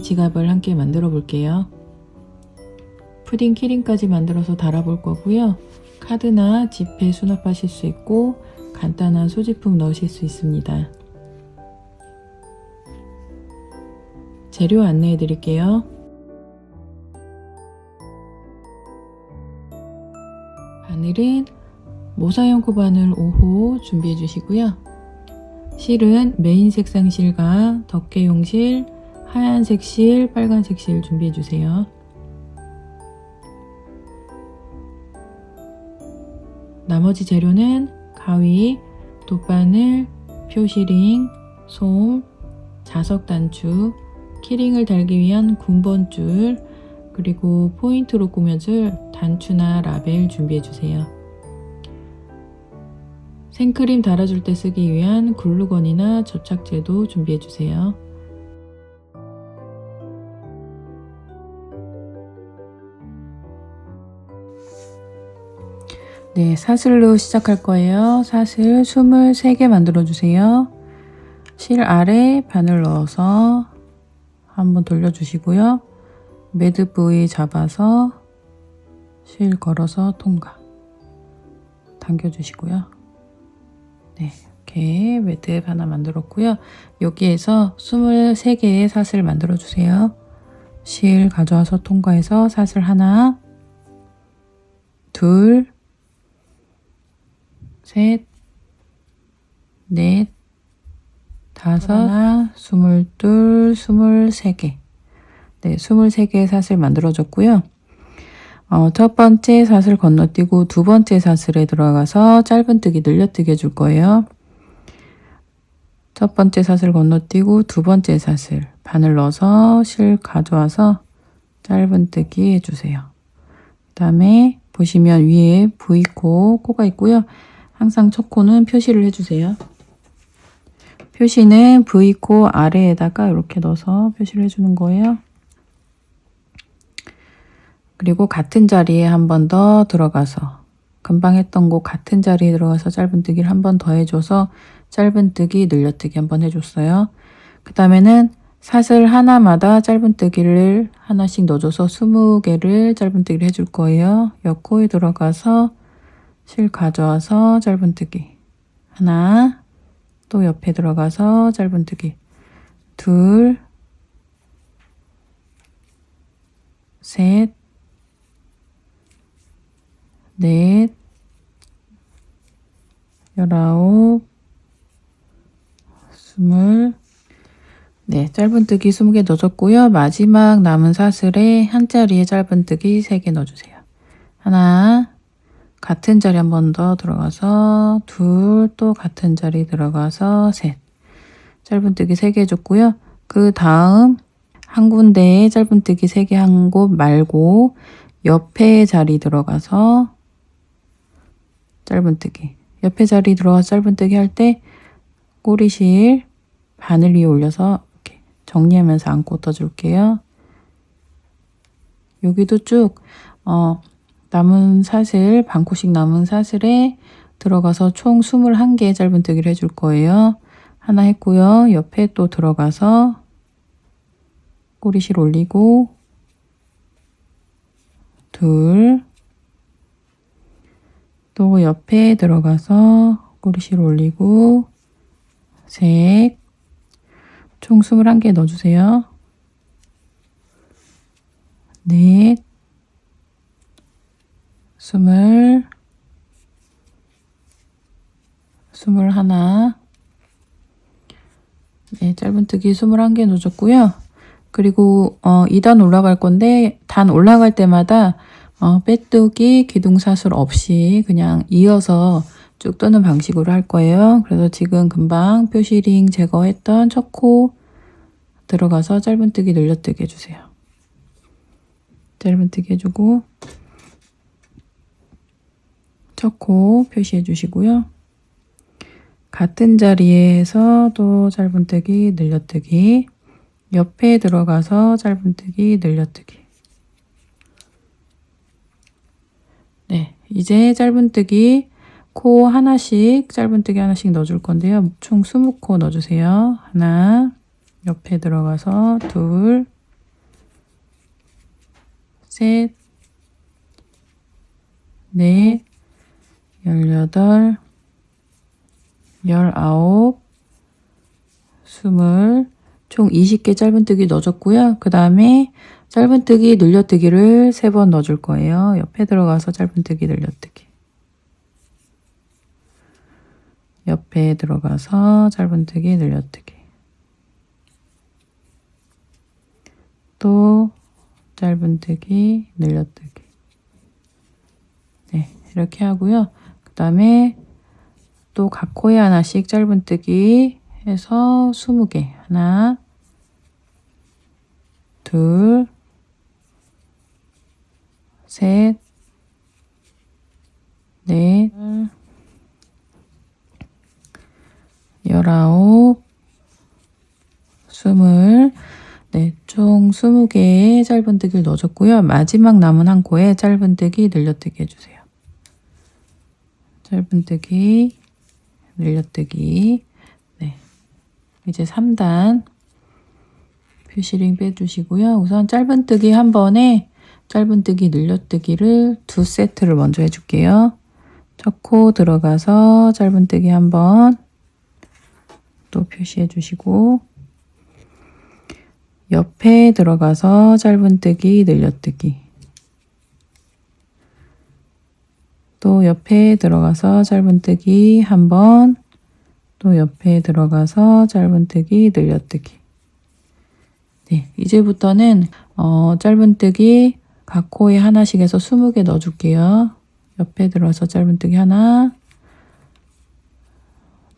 지갑을 함께 만들어 볼게요. 푸딩 키링까지 만들어서 달아볼 거고요. 카드나 지폐 수납하실 수 있고 간단한 소지품 넣으실 수 있습니다. 재료 안내해 드릴게요. 바늘은 모사형코 바늘 5호 준비해 주시고요. 실은 메인 색상 실과 덮개용 실, 하얀색 실, 빨간색 실 준비해 주세요. 나머지 재료는 가위, 돗바늘, 표시링, 솜, 자석 단추, 키링을 달기 위한 군번줄, 그리고 포인트로 꾸며줄 단추나 라벨 준비해 주세요. 생크림 달아줄 때 쓰기 위한 글루건이나 접착제도 준비해 주세요. 네, 사슬로 시작할 거예요. 사슬 23개 만들어 주세요. 실 아래 바늘 넣어서 한번 돌려주시고요. 매듭 부위 잡아서 실 걸어서 통과 당겨주시고요. 네, 이렇게 매듭 하나 만들었고요. 여기에서 23개의 사슬 만들어 주세요. 실 가져와서 통과해서 사슬 하나, 둘, 셋, 넷, 다섯, 22, 23개. 네, 23개의 사슬 만들어줬고요. 첫 번째 사슬 건너뛰고 두 번째 사슬에 들어가서 짧은뜨기 늘려뜨기 해줄 거예요. 첫 번째 사슬 건너뛰고 두 번째 사슬 바늘 넣어서 실 가져와서 짧은뜨기 해주세요. 그 다음에 보시면 위에 V코 코가 있고요. 항상 첫 코는 표시를 해주세요. 표시는 V코 아래에다가 이렇게 넣어서 표시를 해주는 거예요. 그리고 같은 자리에 한 번 더 들어가서 금방 했던 곳 같은 자리에 들어가서 짧은뜨기를 한 번 더 해줘서 짧은뜨기 늘려뜨기 한 번 해줬어요. 그 다음에는 사슬 하나마다 짧은뜨기를 하나씩 넣어줘서 20개를 짧은뜨기를 해줄 거예요. 옆 코에 들어가서 실 가져와서 짧은뜨기 하나, 또 옆에 들어가서 짧은뜨기 둘, 셋, 넷, 19, 20. 네, 짧은뜨기 20개 넣어줬고요. 마지막 남은 사슬에 한 자리에 짧은뜨기 3개 넣어주세요. 하나, 같은 자리 한 번 더 들어가서 둘, 또 같은 자리 들어가서 셋. 짧은뜨기 3개 해줬고요. 그 다음 한 군데에 짧은뜨기 3개 한 곳 말고 옆에 자리 들어가서 짧은뜨기. 옆에 자리 들어가서 짧은뜨기 할 때 꼬리실 바늘 위에 올려서 이렇게 정리하면서 안고 떠줄게요. 여기도 쭉 남은 사슬, 반코씩 남은 사슬에 들어가서 총 21개 짧은뜨기를 해줄 거예요. 하나 했고요. 옆에 또 들어가서 꼬리실 올리고 둘, 또 옆에 들어가서 꼬리실 올리고 셋, 총 21개 넣어주세요. 넷, 20, 21. 네, 짧은뜨기 21개 넣어줬고요. 그리고 2단 올라갈 건데 단 올라갈 때마다 빼뜨기, 기둥사슬 없이 그냥 이어서 쭉 뜨는 방식으로 할 거예요. 그래서 지금 금방 표시링 제거했던 첫 코 들어가서 짧은뜨기 늘려뜨기 해주세요. 짧은뜨기 해주고 첫 코 표시해 주시고요. 같은 자리에서 또 짧은뜨기 늘려뜨기, 옆에 들어가서 짧은뜨기 늘려뜨기. 네, 이제 짧은뜨기 코 하나씩 짧은뜨기 하나씩 넣어줄 건데요. 총 20코 넣어주세요. 하나, 옆에 들어가서 둘, 셋, 넷, 18, 19, 20, 총 20개 짧은뜨기 넣어줬고요. 그 다음에 짧은뜨기 늘려뜨기를 3번 넣어줄 거예요. 옆에 들어가서 짧은뜨기 늘려뜨기. 옆에 들어가서 짧은뜨기 늘려뜨기. 또 짧은뜨기 늘려뜨기. 네, 이렇게 하고요. 그 다음에 또 각 코에 하나씩 짧은뜨기 해서 20개. 하나, 둘, 셋, 넷, 19, 20, 네, 총 20개의 짧은뜨기를 넣어줬고요. 마지막 남은 한 코에 짧은뜨기 늘려뜨기 해주세요. 짧은뜨기 늘려뜨기. 네, 이제 3단 퓨시링 빼주시고요. 우선 짧은뜨기 한 번에 짧은뜨기 늘려뜨기를 2세트를 먼저 해줄게요. 첫 코 들어가서 짧은뜨기 한 번 또 표시해 주시고, 옆에 들어가서 짧은뜨기 늘려뜨기, 또 옆에 들어가서 짧은뜨기 한 번, 또 옆에 들어가서 짧은뜨기 늘려뜨기. 네, 이제부터는 짧은뜨기 각 코에 하나씩 해서 20개 넣어줄게요. 옆에 들어서 짧은뜨기 하나,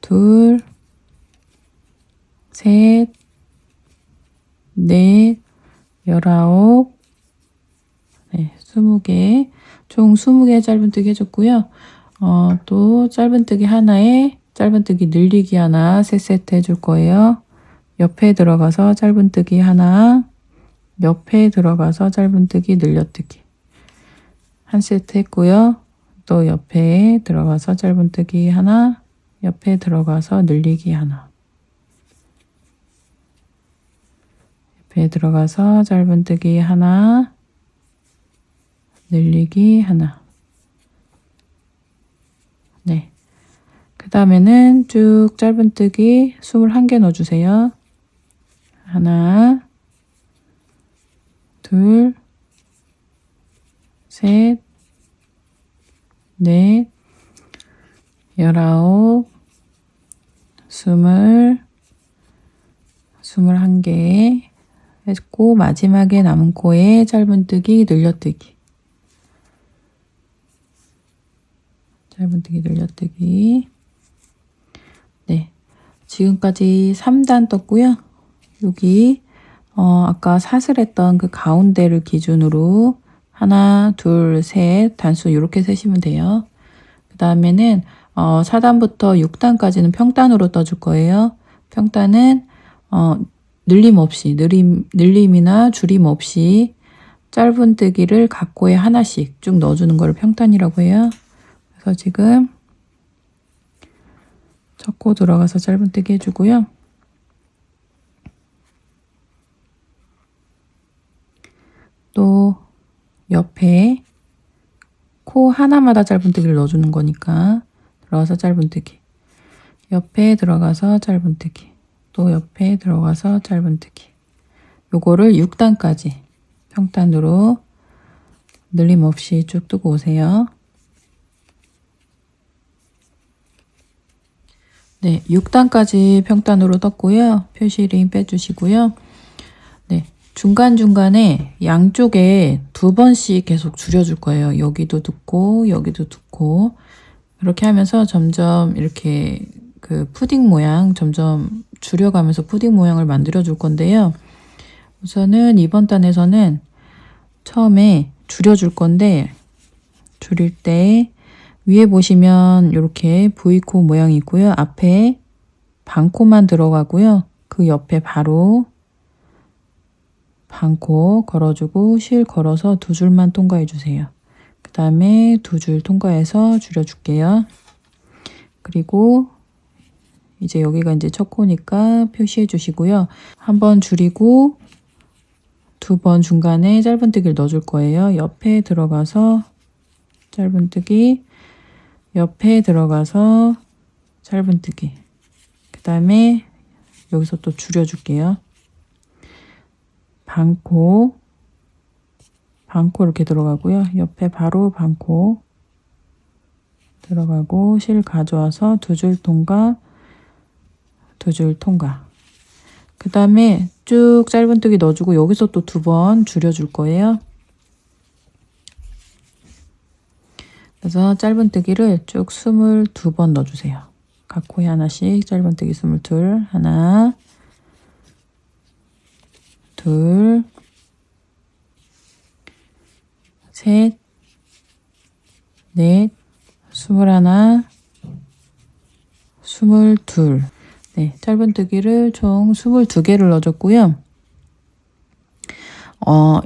둘, 셋, 넷, 19, 네, 20개, 총 20개 짧은뜨기 해줬고요. 또 짧은뜨기 하나에 짧은뜨기 늘리기 하나 3세트 해줄 거예요. 옆에 들어가서 짧은뜨기 하나, 옆에 들어가서 짧은뜨기 늘려뜨기 한 세트 했고요. 또 옆에 들어가서 짧은뜨기 하나, 옆에 들어가서 늘리기 하나, 옆에 들어가서 짧은뜨기 하나, 늘리기 하나. 네, 그 다음에는 쭉 짧은뜨기 21개 넣어주세요. 하나, 둘, 셋, 넷, 19, 20, 21개 했고, 마지막에 남은 코에 짧은뜨기 늘려뜨기, 짧은뜨기 늘려뜨기. 네, 지금까지 3단 떴고요. 여기 아까 사슬했던 그 가운데를 기준으로 하나, 둘, 셋 단수 이렇게 세시면 돼요. 그 다음에는 4단부터 6단까지는 평단으로 떠줄 거예요. 평단은 늘림 없이, 늘림이나 줄임 없이 짧은뜨기를 각 코에 하나씩 쭉 넣어주는 걸 평단이라고 해요. 그래서 지금 첫 코 들어가서 짧은뜨기 해주고요. 또 옆에 코 하나마다 짧은뜨기를 넣어주는 거니까 들어가서 짧은뜨기, 옆에 들어가서 짧은뜨기, 또 옆에 들어가서 짧은뜨기. 요거를 6단까지 평단으로 늘림 없이 쭉 뜨고 오세요. 네, 6단까지 평단으로 떴고요. 표시링 빼주시고요. 네, 중간중간에 양쪽에 2번씩 계속 줄여줄 거예요. 여기도 2코, 여기도 2코. 이렇게 하면서 점점 이렇게 그 푸딩 모양 점점 줄여가면서 푸딩 모양을 만들어 줄 건데요. 우선은 이번 단에서는 처음에 줄여줄 건데, 줄일 때 위에 보시면 이렇게 V코 모양이 있고요. 앞에 반코만 들어가고요. 그 옆에 바로 반코 걸어주고 실 걸어서 2줄만 통과해 주세요. 그 다음에 2줄 통과해서 줄여줄게요. 그리고 이제 여기가 이제 첫 코니까 표시해 주시고요. 한번 줄이고 두 번 중간에 짧은뜨기를 넣어줄 거예요. 옆에 들어가서 짧은뜨기, 옆에 들어가서 짧은뜨기. 그 다음에 여기서 또 줄여줄게요. 반코 이렇게 들어가고요. 옆에 바로 반코 들어가고 실 가져와서 두 줄 통과, 두 줄 통과. 그 다음에 쭉 짧은뜨기 넣어주고 여기서 또 두 번 줄여줄 거예요. 그래서 짧은뜨기를 쭉 22번 넣어주세요. 각 코에 하나씩 짧은뜨기 22, 하나, 둘, 셋, 넷, 21, 22. 네, 짧은뜨기를 총 22개를 넣어줬고요.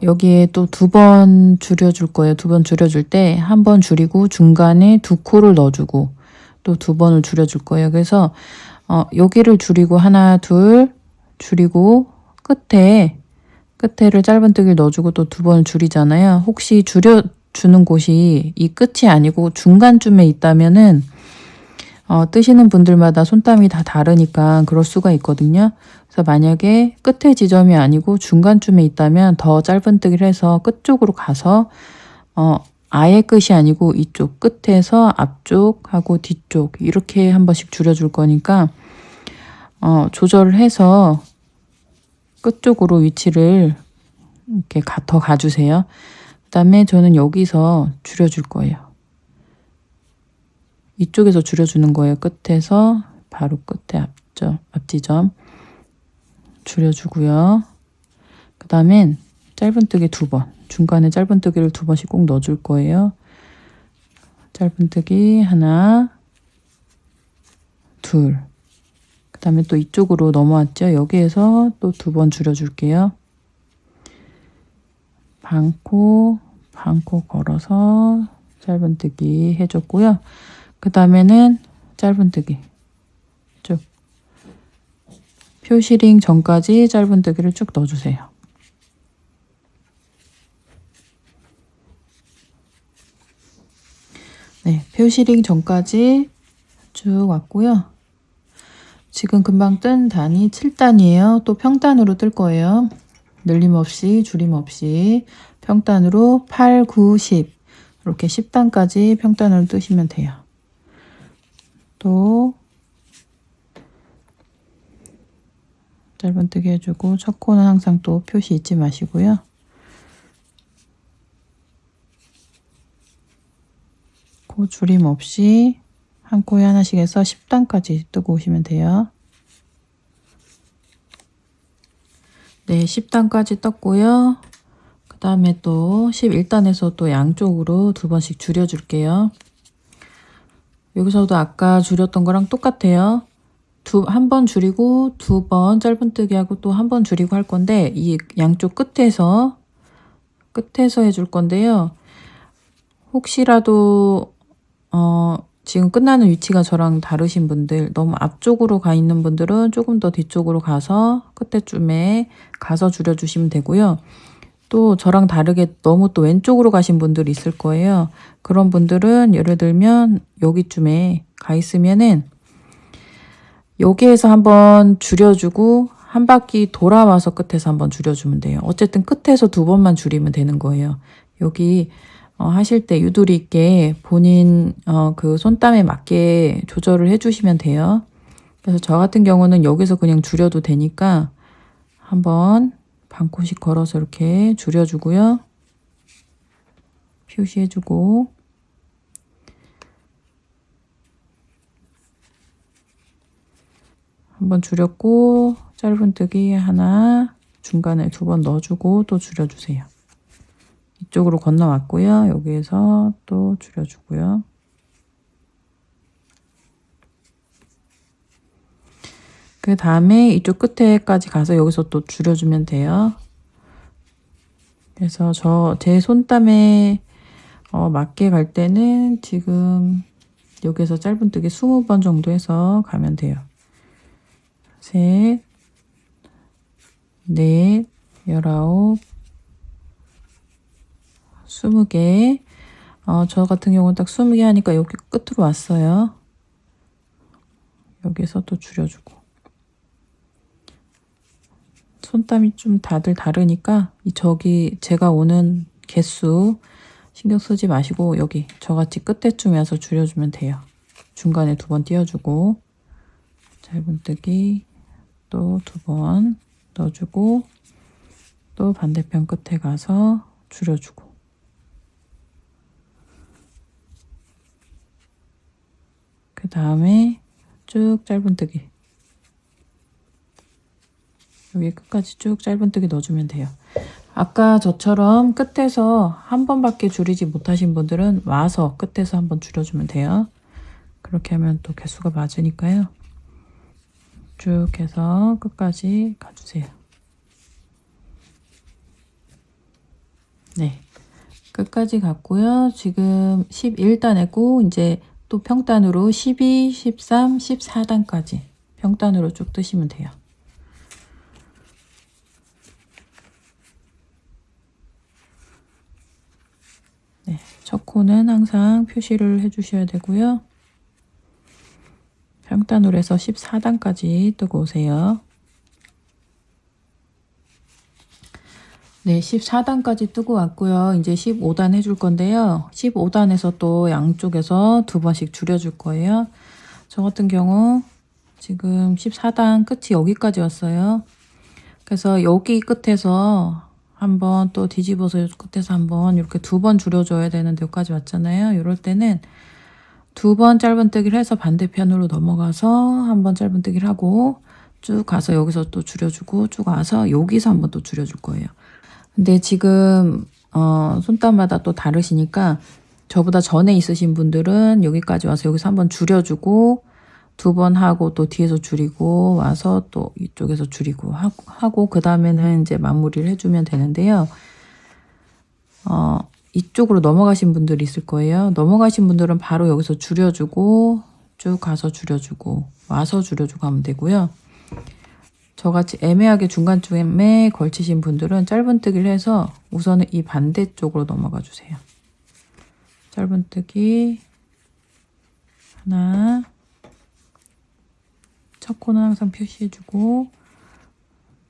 여기에 또 두 번 줄여줄 거예요. 두 번 줄여줄 때 한 번 줄이고 중간에 두 코를 넣어주고 또 두 번을 줄여줄 거예요. 그래서 여기를 줄이고 하나, 둘 줄이고 끝에를 짧은뜨기를 넣어주고 또 두 번을 줄이잖아요. 혹시 줄여주는 곳이 이 끝이 아니고 중간쯤에 있다면은 뜨시는 분들마다 손땀이 다 다르니까 그럴 수가 있거든요. 그래서 만약에 끝에 지점이 아니고 중간쯤에 있다면 더 짧은뜨기를 해서 끝쪽으로 가서 아예 끝이 아니고 이쪽 끝에서 앞쪽하고 뒤쪽 이렇게 한 번씩 줄여줄 거니까 조절을 해서 끝쪽으로 위치를 이렇게 더 가주세요. 그 다음에 저는 여기서 줄여줄 거예요. 이쪽에서 줄여주는 거예요. 끝에서 바로 끝에 앞지점 줄여주고요. 그 다음엔 짧은뜨기 두 번, 중간에 짧은뜨기를 두 번씩 꼭 넣어줄 거예요. 짧은뜨기 하나, 둘. 그 다음에 또 이쪽으로 넘어왔죠. 여기에서 또 두 번 줄여줄게요. 반코 걸어서 짧은뜨기 해줬고요. 그 다음에는 짧은뜨기 쭉 표시링 전까지 짧은뜨기를 쭉 넣어주세요. 네, 표시링 전까지 쭉 왔고요. 지금 금방 뜬 단이 7단이에요. 또 평단으로 뜰 거예요. 늘림 없이 줄임 없이 평단으로 8, 9, 10 이렇게 10단까지 평단으로 뜨시면 돼요. 또 짧은뜨기 해주고 첫 코는 항상 또 표시 잊지 마시고요. 코 줄임 없이 한 코에 하나씩 해서 10단까지 뜨고 오시면 돼요. 네, 10단까지 떴고요. 그 다음에 또 11단에서 또 양쪽으로 두 번씩 줄여줄게요. 여기서도 아까 줄였던 거랑 똑같아요. 한 번 줄이고 두 번 짧은뜨기 하고 또 한 번 줄이고 할 건데 이 양쪽 끝에서 해줄 건데요. 혹시라도 지금 끝나는 위치가 저랑 다르신 분들, 너무 앞쪽으로 가 있는 분들은 조금 더 뒤쪽으로 가서 끝에쯤에 가서 줄여주시면 되고요. 또 저랑 다르게 너무 또 왼쪽으로 가신 분들이 있을 거예요. 그런 분들은 예를 들면 여기쯤에 가 있으면은 여기에서 한번 줄여주고 한 바퀴 돌아와서 끝에서 한번 줄여주면 돼요. 어쨌든 끝에서 두 번만 줄이면 되는 거예요. 여기 하실 때 유도리 있게 본인 그 손땀에 맞게 조절을 해주시면 돼요. 그래서 저 같은 경우는 여기서 그냥 줄여도 되니까 한번 반코씩 걸어서 이렇게 줄여주고요. 표시해주고 한번 줄였고 짧은뜨기 하나 중간에 두 번 넣어주고 또 줄여주세요. 이쪽으로 건너왔고요. 여기에서 또 줄여주고요. 그 다음에 이쪽 끝에까지 가서 여기서 또 줄여주면 돼요. 그래서 제 손땀에 맞게 갈 때는 지금 여기서 짧은뜨기 20번 정도 해서 가면 돼요. 셋, 넷, 19, 20개. 저 같은 경우는 딱 20개 하니까 여기 끝으로 왔어요. 여기서 또 줄여주고. 손땀이 좀 다들 다르니까 저기 제가 오는 개수 신경 쓰지 마시고 여기 저같이 끝에쯤에 와서 줄여주면 돼요. 중간에 2번 띄워주고 짧은뜨기 또 2번 넣어주고 또 반대편 끝에 가서 줄여주고 그 다음에 쭉 짧은뜨기 여기 끝까지 쭉 짧은뜨기 넣어주면 돼요. 아까 저처럼 끝에서 한 번밖에 줄이지 못하신 분들은 와서 끝에서 한번 줄여주면 돼요. 그렇게 하면 또 개수가 맞으니까요. 쭉 해서 끝까지 가주세요. 네, 끝까지 갔고요. 지금 11단 했고 이제 또 평단으로 12, 13, 14단까지 평단으로 쭉 뜨시면 돼요. 네, 첫 코는 항상 표시를 해주셔야 되고요. 평단으로 해서 14단까지 뜨고 오세요. 네, 14단까지 뜨고 왔고요. 이제 15단 해줄 건데요. 15단에서 또 양쪽에서 2번씩 줄여줄 거예요. 저 같은 경우 지금 14단 끝이 여기까지 왔어요. 그래서 여기 끝에서 한번 또 뒤집어서 끝에서 한번 이렇게 2번 줄여줘야 되는데 여기까지 왔잖아요. 이럴 때는 2번 짧은뜨기를 해서 반대편으로 넘어가서 한번 짧은뜨기를 하고 쭉 가서 여기서 또 줄여주고 쭉 와서 여기서 한번 또 줄여줄 거예요. 근데 지금 손땀마다 또 다르시니까 저보다 전에 있으신 분들은 여기까지 와서 여기서 한번 줄여주고 2번 하고 또 뒤에서 줄이고 와서 또 이쪽에서 줄이고 하고 그 다음에는 이제 마무리를 해주면 되는데요. 이쪽으로 넘어가신 분들이 있을 거예요. 넘어가신 분들은 바로 여기서 줄여주고 쭉 가서 줄여주고 와서 줄여주고 하면 되고요. 저같이 애매하게 중간쯤에 걸치신 분들은 짧은뜨기를 해서 우선은 이 반대쪽으로 넘어가 주세요. 짧은뜨기 하나, 첫 코는 항상 표시해주고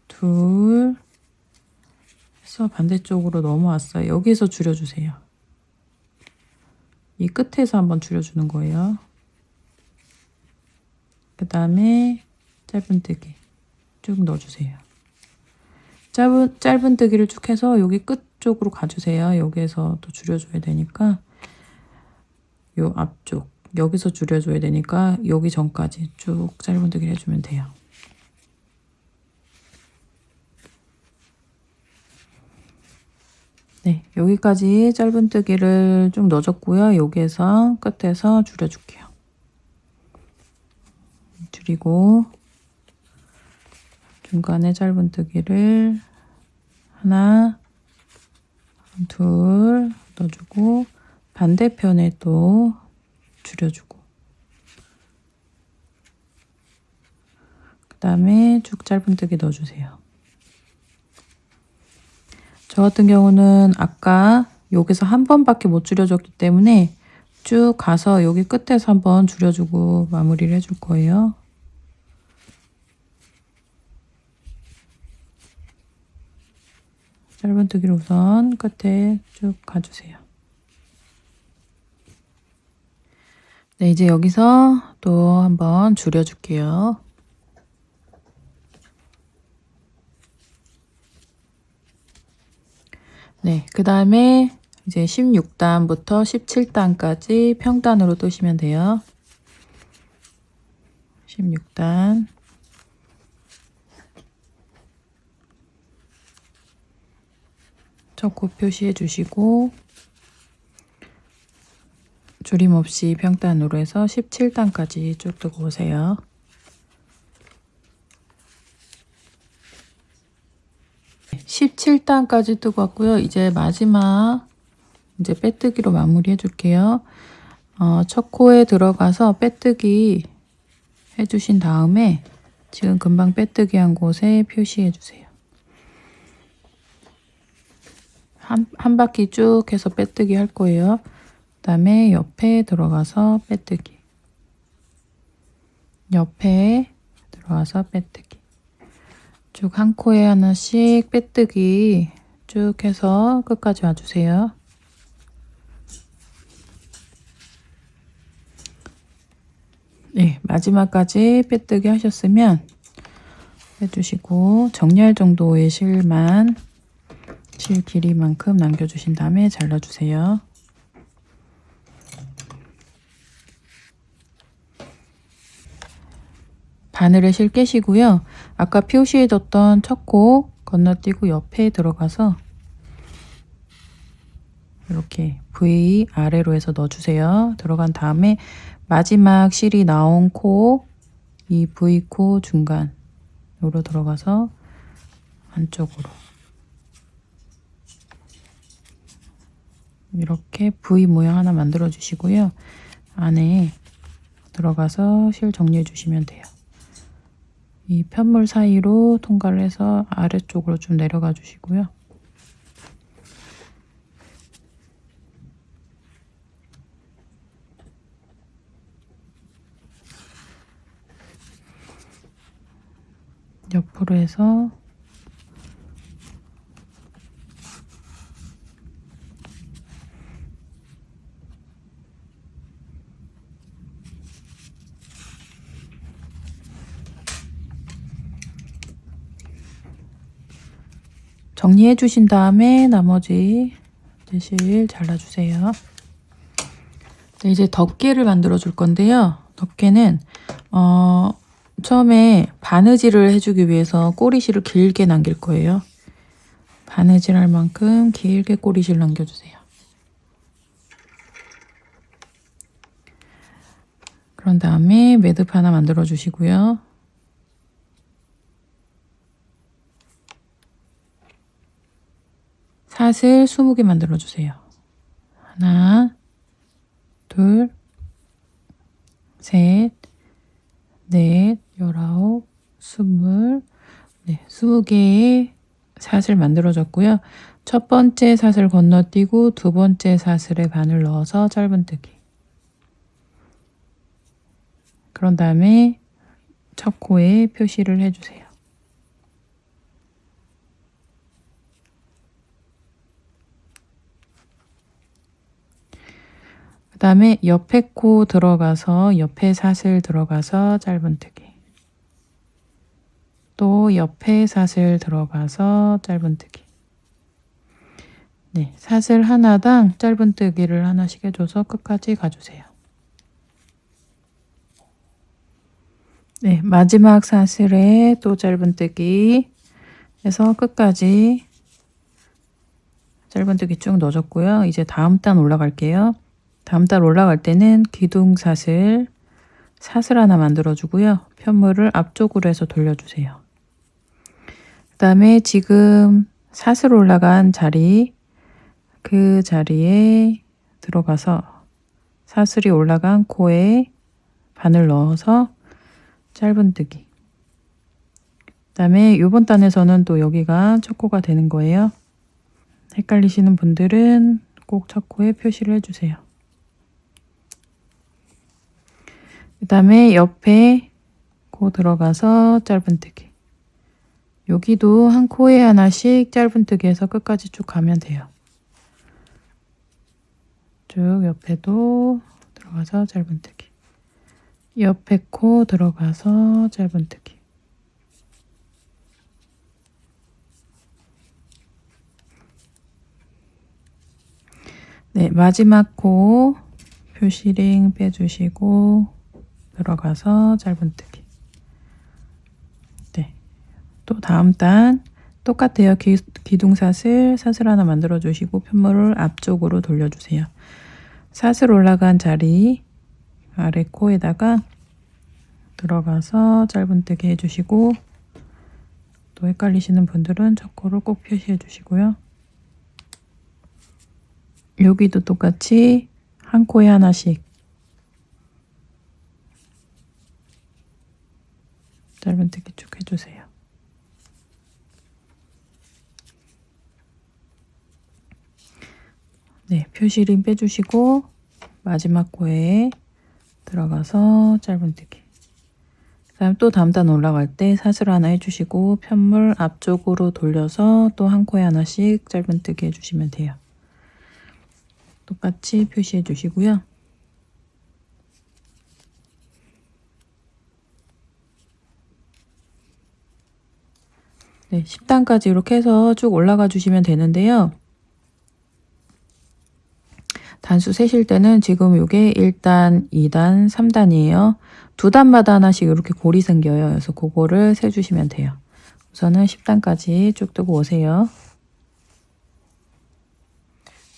둘 해서 반대쪽으로 넘어왔어요. 여기서 줄여주세요. 이 끝에서 한번 줄여주는 거예요. 그 다음에 짧은뜨기 쭉 넣어주세요. 짧은뜨기를 쭉 해서 여기 끝 쪽으로 가주세요. 여기에서 또 줄여줘야 되니까 요 앞쪽 여기서 줄여줘야 되니까 여기 전까지 쭉 짧은뜨기를 해주면 돼요. 네, 여기까지 짧은뜨기를 쭉 넣어줬고요. 여기에서 끝에서 줄여줄게요. 줄이고 중간에 짧은뜨기를 하나, 둘 넣어주고 반대편에 또 줄여주고 그 다음에 쭉 짧은뜨기 넣어주세요. 저 같은 경우는 아까 여기서 한 번밖에 못 줄여줬기 때문에 쭉 가서 여기 끝에서 한번 줄여주고 마무리를 해줄 거예요. 짧은뜨기를 우선 끝에 쭉 가주세요. 네, 이제 여기서 또 한번 줄여줄게요. 네, 그 다음에 이제 16단부터 17단까지 평단으로 뜨시면 돼요. 16단. 첫 코 표시해 주시고 줄임 없이 평단으로 해서 17단까지 쭉 뜨고 오세요. 네, 17단까지 뜨고 왔고요. 이제 마지막 이제 빼뜨기로 마무리 해줄게요. 첫 코에 들어가서 빼뜨기 해주신 다음에 지금 금방 빼뜨기 한 곳에 표시해 주세요. 한 바퀴 쭉 해서 빼뜨기 할 거예요. 그다음에 옆에 들어가서 빼뜨기. 옆에 들어가서 빼뜨기. 쭉 한 코에 하나씩 빼뜨기 쭉 해서 끝까지 와주세요. 네, 마지막까지 빼뜨기 하셨으면 빼주시고 정리할 정도의 실만 실 길이만큼 남겨주신 다음에 잘라주세요. 바늘에 실 깨시고요. 아까 표시해뒀던 첫 코 건너뛰고 옆에 들어가서 이렇게 V 아래로 해서 넣어주세요. 들어간 다음에 마지막 실이 나온 코, 이 V 코 중간으로 들어가서 안쪽으로 이렇게 V 모양 하나 만들어 주시고요. 안에 들어가서 실 정리해 주시면 돼요. 이 편물 사이로 통과를 해서 아래쪽으로 좀 내려가 주시고요. 옆으로 해서 정리해 주신 다음에 나머지 실 잘라주세요. 네, 이제 덮개를 만들어 줄 건데요. 덮개는 처음에 바느질을 해주기 위해서 꼬리실을 길게 남길 거예요. 바느질할 만큼 길게 꼬리실 남겨주세요. 그런 다음에 매듭 하나 만들어 주시고요. 사슬 20개 만들어 주세요. 하나, 둘, 셋, 넷, 19, 20, 네, 20개의 사슬 만들어졌고요. 첫 번째 사슬 건너뛰고 두 번째 사슬에 바늘 넣어서 짧은뜨기. 그런 다음에 첫 코에 표시를 해주세요. 그 다음에 옆에 코 들어가서 옆에 사슬 들어가서 짧은뜨기. 또 옆에 사슬 들어가서 짧은뜨기. 네, 사슬 하나당 짧은뜨기를 하나씩 해줘서 끝까지 가주세요. 네, 마지막 사슬에 또 짧은뜨기 해서 끝까지 짧은뜨기 쭉 넣어줬고요. 이제 다음 단 올라갈게요. 다음 단 올라갈 때는 기둥 사슬 하나 만들어주고요. 편물을 앞쪽으로 해서 돌려주세요. 그 다음에 지금 사슬 올라간 자리, 그 자리에 들어가서 사슬이 올라간 코에 바늘 넣어서 짧은뜨기. 그 다음에 이번 단에서는 또 여기가 첫 코가 되는 거예요. 헷갈리시는 분들은 꼭 첫 코에 표시를 해주세요. 그 다음에 옆에 코 들어가서 짧은뜨기. 여기도 한 코에 하나씩 짧은뜨기 해서 끝까지 쭉 가면 돼요. 쭉 옆에도 들어가서 짧은뜨기. 옆에 코 들어가서 짧은뜨기. 네, 마지막 코 표시링 빼주시고 들어가서 짧은뜨기. 네, 또 다음 단 똑같아요. 기둥사슬 사슬 하나 만들어 주시고 편물을 앞쪽으로 돌려주세요. 사슬 올라간 자리 아래 코에다가 들어가서 짧은뜨기 해주시고, 또 헷갈리시는 분들은 첫 코를 꼭 표시해 주시고요. 여기도 똑같이 한 코에 하나씩 짧은뜨기 쭉 해주세요. 네, 표시림 빼주시고 마지막 코에 들어가서 짧은뜨기. 그다음 또 다음 단 올라갈 때 사슬 하나 해주시고 편물 앞쪽으로 돌려서 또 한 코에 하나씩 짧은뜨기 해주시면 돼요. 똑같이 표시해 주시고요. 네, 10단까지 이렇게 해서 쭉 올라가 주시면 되는데요. 단수 세실 때는 지금 이게 1단, 2단, 3단이에요. 두 단마다 하나씩 이렇게 골이 생겨요. 그래서 그거를 세주시면 돼요. 우선은 10단까지 쭉 뜨고 오세요.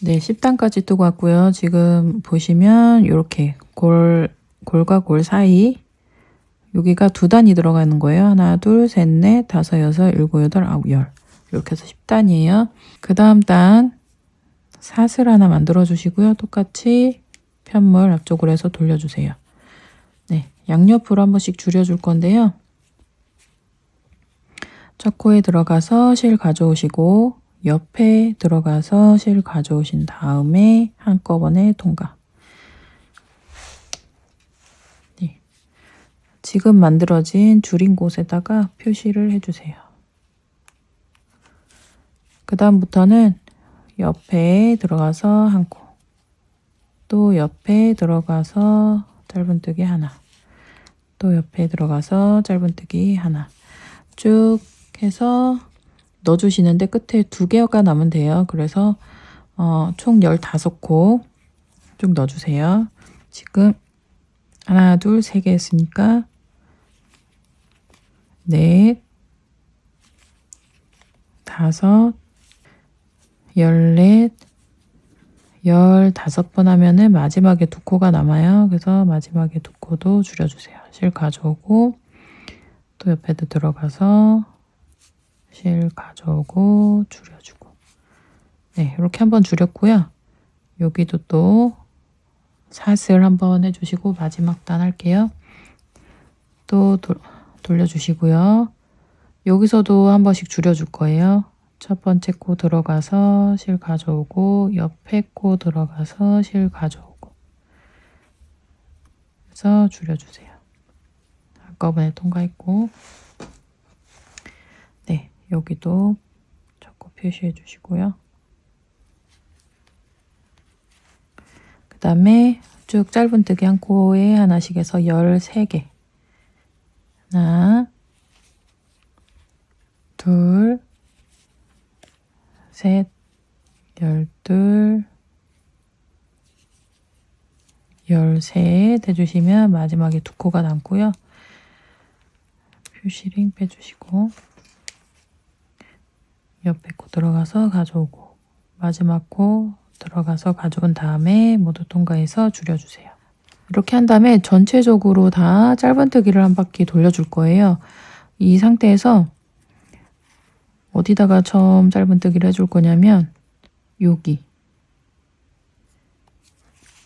네, 10단까지 뜨고 왔고요. 지금 보시면 이렇게 골과 골 사이 여기가 두 단이 들어가는 거예요. 하나, 둘, 셋, 넷, 다섯, 여섯, 일곱, 여덟, 아홉, 열. 이렇게 해서 10단이에요. 그 다음 단 사슬 하나 만들어 주시고요. 똑같이 편물 앞쪽으로 해서 돌려주세요. 네, 양옆으로 한 번씩 줄여줄 건데요. 첫 코에 들어가서 실 가져오시고 옆에 들어가서 실 가져오신 다음에 한꺼번에 통과. 네, 지금 만들어진 줄인 곳에다가 표시를 해주세요. 그 다음부터는 옆에 들어가서 한 코, 또 옆에 들어가서 짧은뜨기 하나, 또 옆에 들어가서 짧은뜨기 하나 쭉 해서 넣어주시는데 끝에 2개가 남으면 돼요. 그래서 총 15코 쭉 넣어주세요. 지금 하나, 둘, 3개 했으니까 넷, 다섯, 14, 15번 하면은 마지막에 2코가 남아요. 그래서 마지막에 2코도 줄여주세요. 실 가져오고 또 옆에도 들어가서 실 가져오고 줄여주고. 네, 이렇게 한번 줄였고요. 여기도 또 사슬 한번 해주시고 마지막 단 할게요. 또 돌려주시고요. 여기서도 한 번씩 줄여줄 거예요. 첫 번째 코 들어가서 실 가져오고 옆에 코 들어가서 실 가져오고 그래서 줄여주세요. 한꺼번에 통과했고 네, 여기도 첫 코 표시해 주시고요. 그 다음에 쭉 짧은뜨기 한 코에 하나씩 해서 13개. 하나, 둘, 셋, 12, 13 해주시면 마지막에 2코가 남고요. 표시링 빼주시고 옆에 코 들어가서 가져오고 마지막 코 들어가서 가져온 다음에 모두 통과해서 줄여주세요. 이렇게 한 다음에 전체적으로 다 짧은뜨기를 한 바퀴 돌려줄 거예요. 이 상태에서 어디다가 처음 짧은뜨기를 해줄 거냐면 여기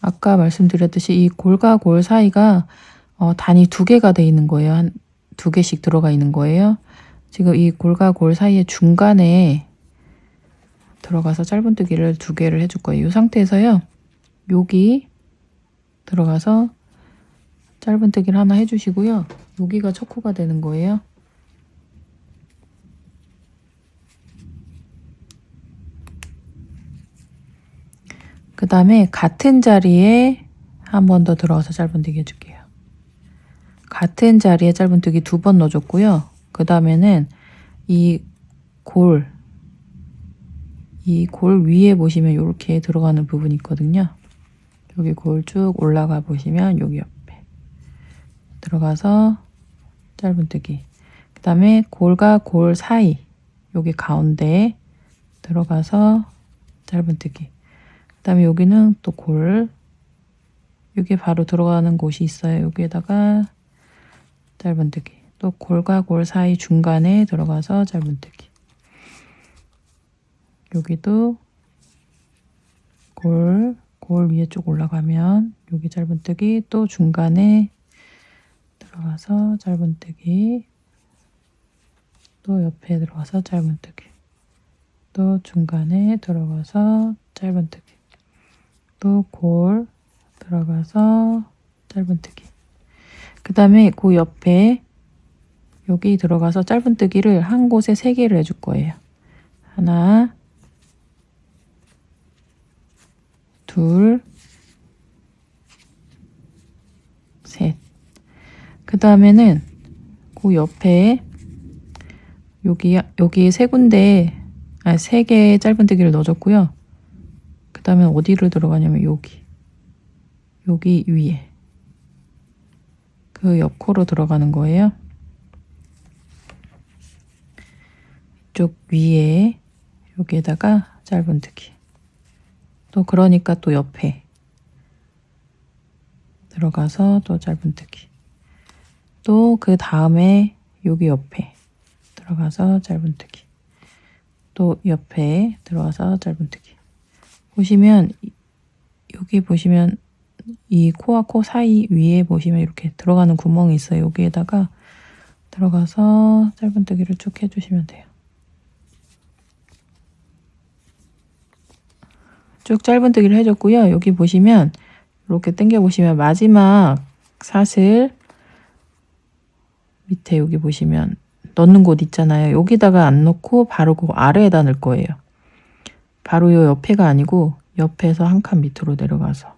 아까 말씀드렸듯이 이 골과 골 사이가 단이 2개가 돼 있는 거예요. 한 2개씩 들어가 있는 거예요. 지금 이 골과 골 사이의 중간에 들어가서 짧은뜨기를 2개를 해줄 거예요. 이 상태에서요. 여기 들어가서 짧은뜨기를 하나 해주시고요. 여기가 첫 코가 되는 거예요. 그 다음에 같은 자리에 한 번 더 들어가서 짧은뜨기 해줄게요. 같은 자리에 짧은뜨기 2번 넣어줬고요. 그 다음에는 이 골 위에 보시면 이렇게 들어가는 부분이 있거든요. 여기 골 쭉 올라가 보시면 여기 옆에 들어가서 짧은뜨기. 그 다음에 골과 골 사이 여기 가운데 들어가서 짧은뜨기. 그 다음에 여기는 또 골 여기 바로 들어가는 곳이 있어요. 여기에다가 짧은뜨기. 또 골과 골 사이 중간에 들어가서 짧은뜨기. 여기도 골 위에 쭉 올라가면 여기 짧은뜨기, 또 중간에 들어가서 짧은뜨기, 또 옆에 들어가서 짧은뜨기, 또 중간에 들어가서 짧은뜨기. 또 골 들어가서 짧은뜨기. 그 다음에 그 옆에 여기 들어가서 짧은뜨기를 한 곳에 3개를 해줄 거예요. 하나, 둘, 셋. 그 다음에는 그 옆에 여기 3군데, 3개의 짧은뜨기를 넣어줬고요. 그 다음에 어디를 들어가냐면 여기 위에 그 옆코로 들어가는 거예요. 이쪽 위에 여기에다가 짧은뜨기. 또 그러니까 또 옆에 들어가서 또 짧은뜨기. 또 그 다음에 여기 옆에 들어가서 짧은뜨기. 또 옆에 들어가서 짧은뜨기. 보시면 여기 보시면 이 코와 코 사이 위에 보시면 이렇게 들어가는 구멍이 있어요. 여기에다가 들어가서 짧은뜨기를 쭉 해주시면 돼요. 쭉 짧은뜨기를 해줬고요. 여기 보시면 이렇게 당겨 보시면 마지막 사슬 밑에 여기 보시면 넣는 곳 있잖아요. 여기다가 안 넣고 바로 그 아래에다 넣을 거예요. 바로 요 옆에가 아니고 옆에서 한 칸 밑으로 내려가서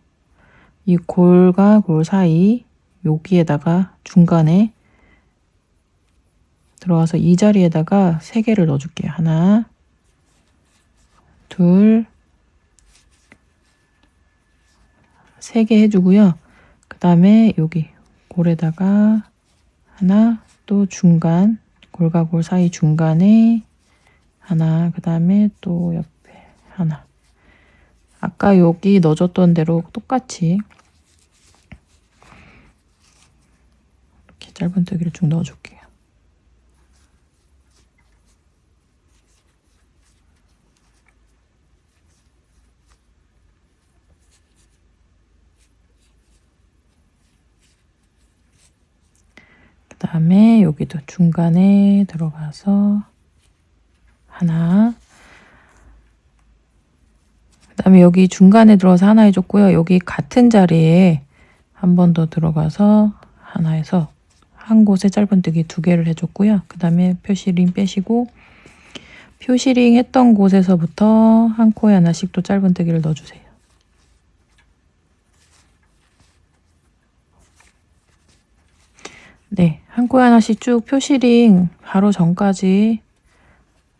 이 골과 골 사이 여기에다가 중간에 들어가서 이 자리에다가 3개를 넣어줄게요. 하나, 둘, 3개 해주고요. 그 다음에 여기 골에다가 하나, 또 중간 골과 골 사이 중간에 하나, 그 다음에 또 옆에 하나. 아까 여기 넣어줬던 대로 똑같이 이렇게 짧은뜨기를 쭉 넣어줄게요. 그 다음에 여기도 중간에 들어가서 하나, 그 다음에 여기 중간에 들어가서 하나 해줬고요. 여기 같은 자리에 한 번 더 들어가서 하나 해서 한 곳에 짧은뜨기 2개를 해줬고요. 그 다음에 표시링 빼시고 표시링 했던 곳에서부터 한 코에 하나씩 또 짧은뜨기를 넣어주세요. 네, 한 코에 하나씩 쭉 표시링 바로 전까지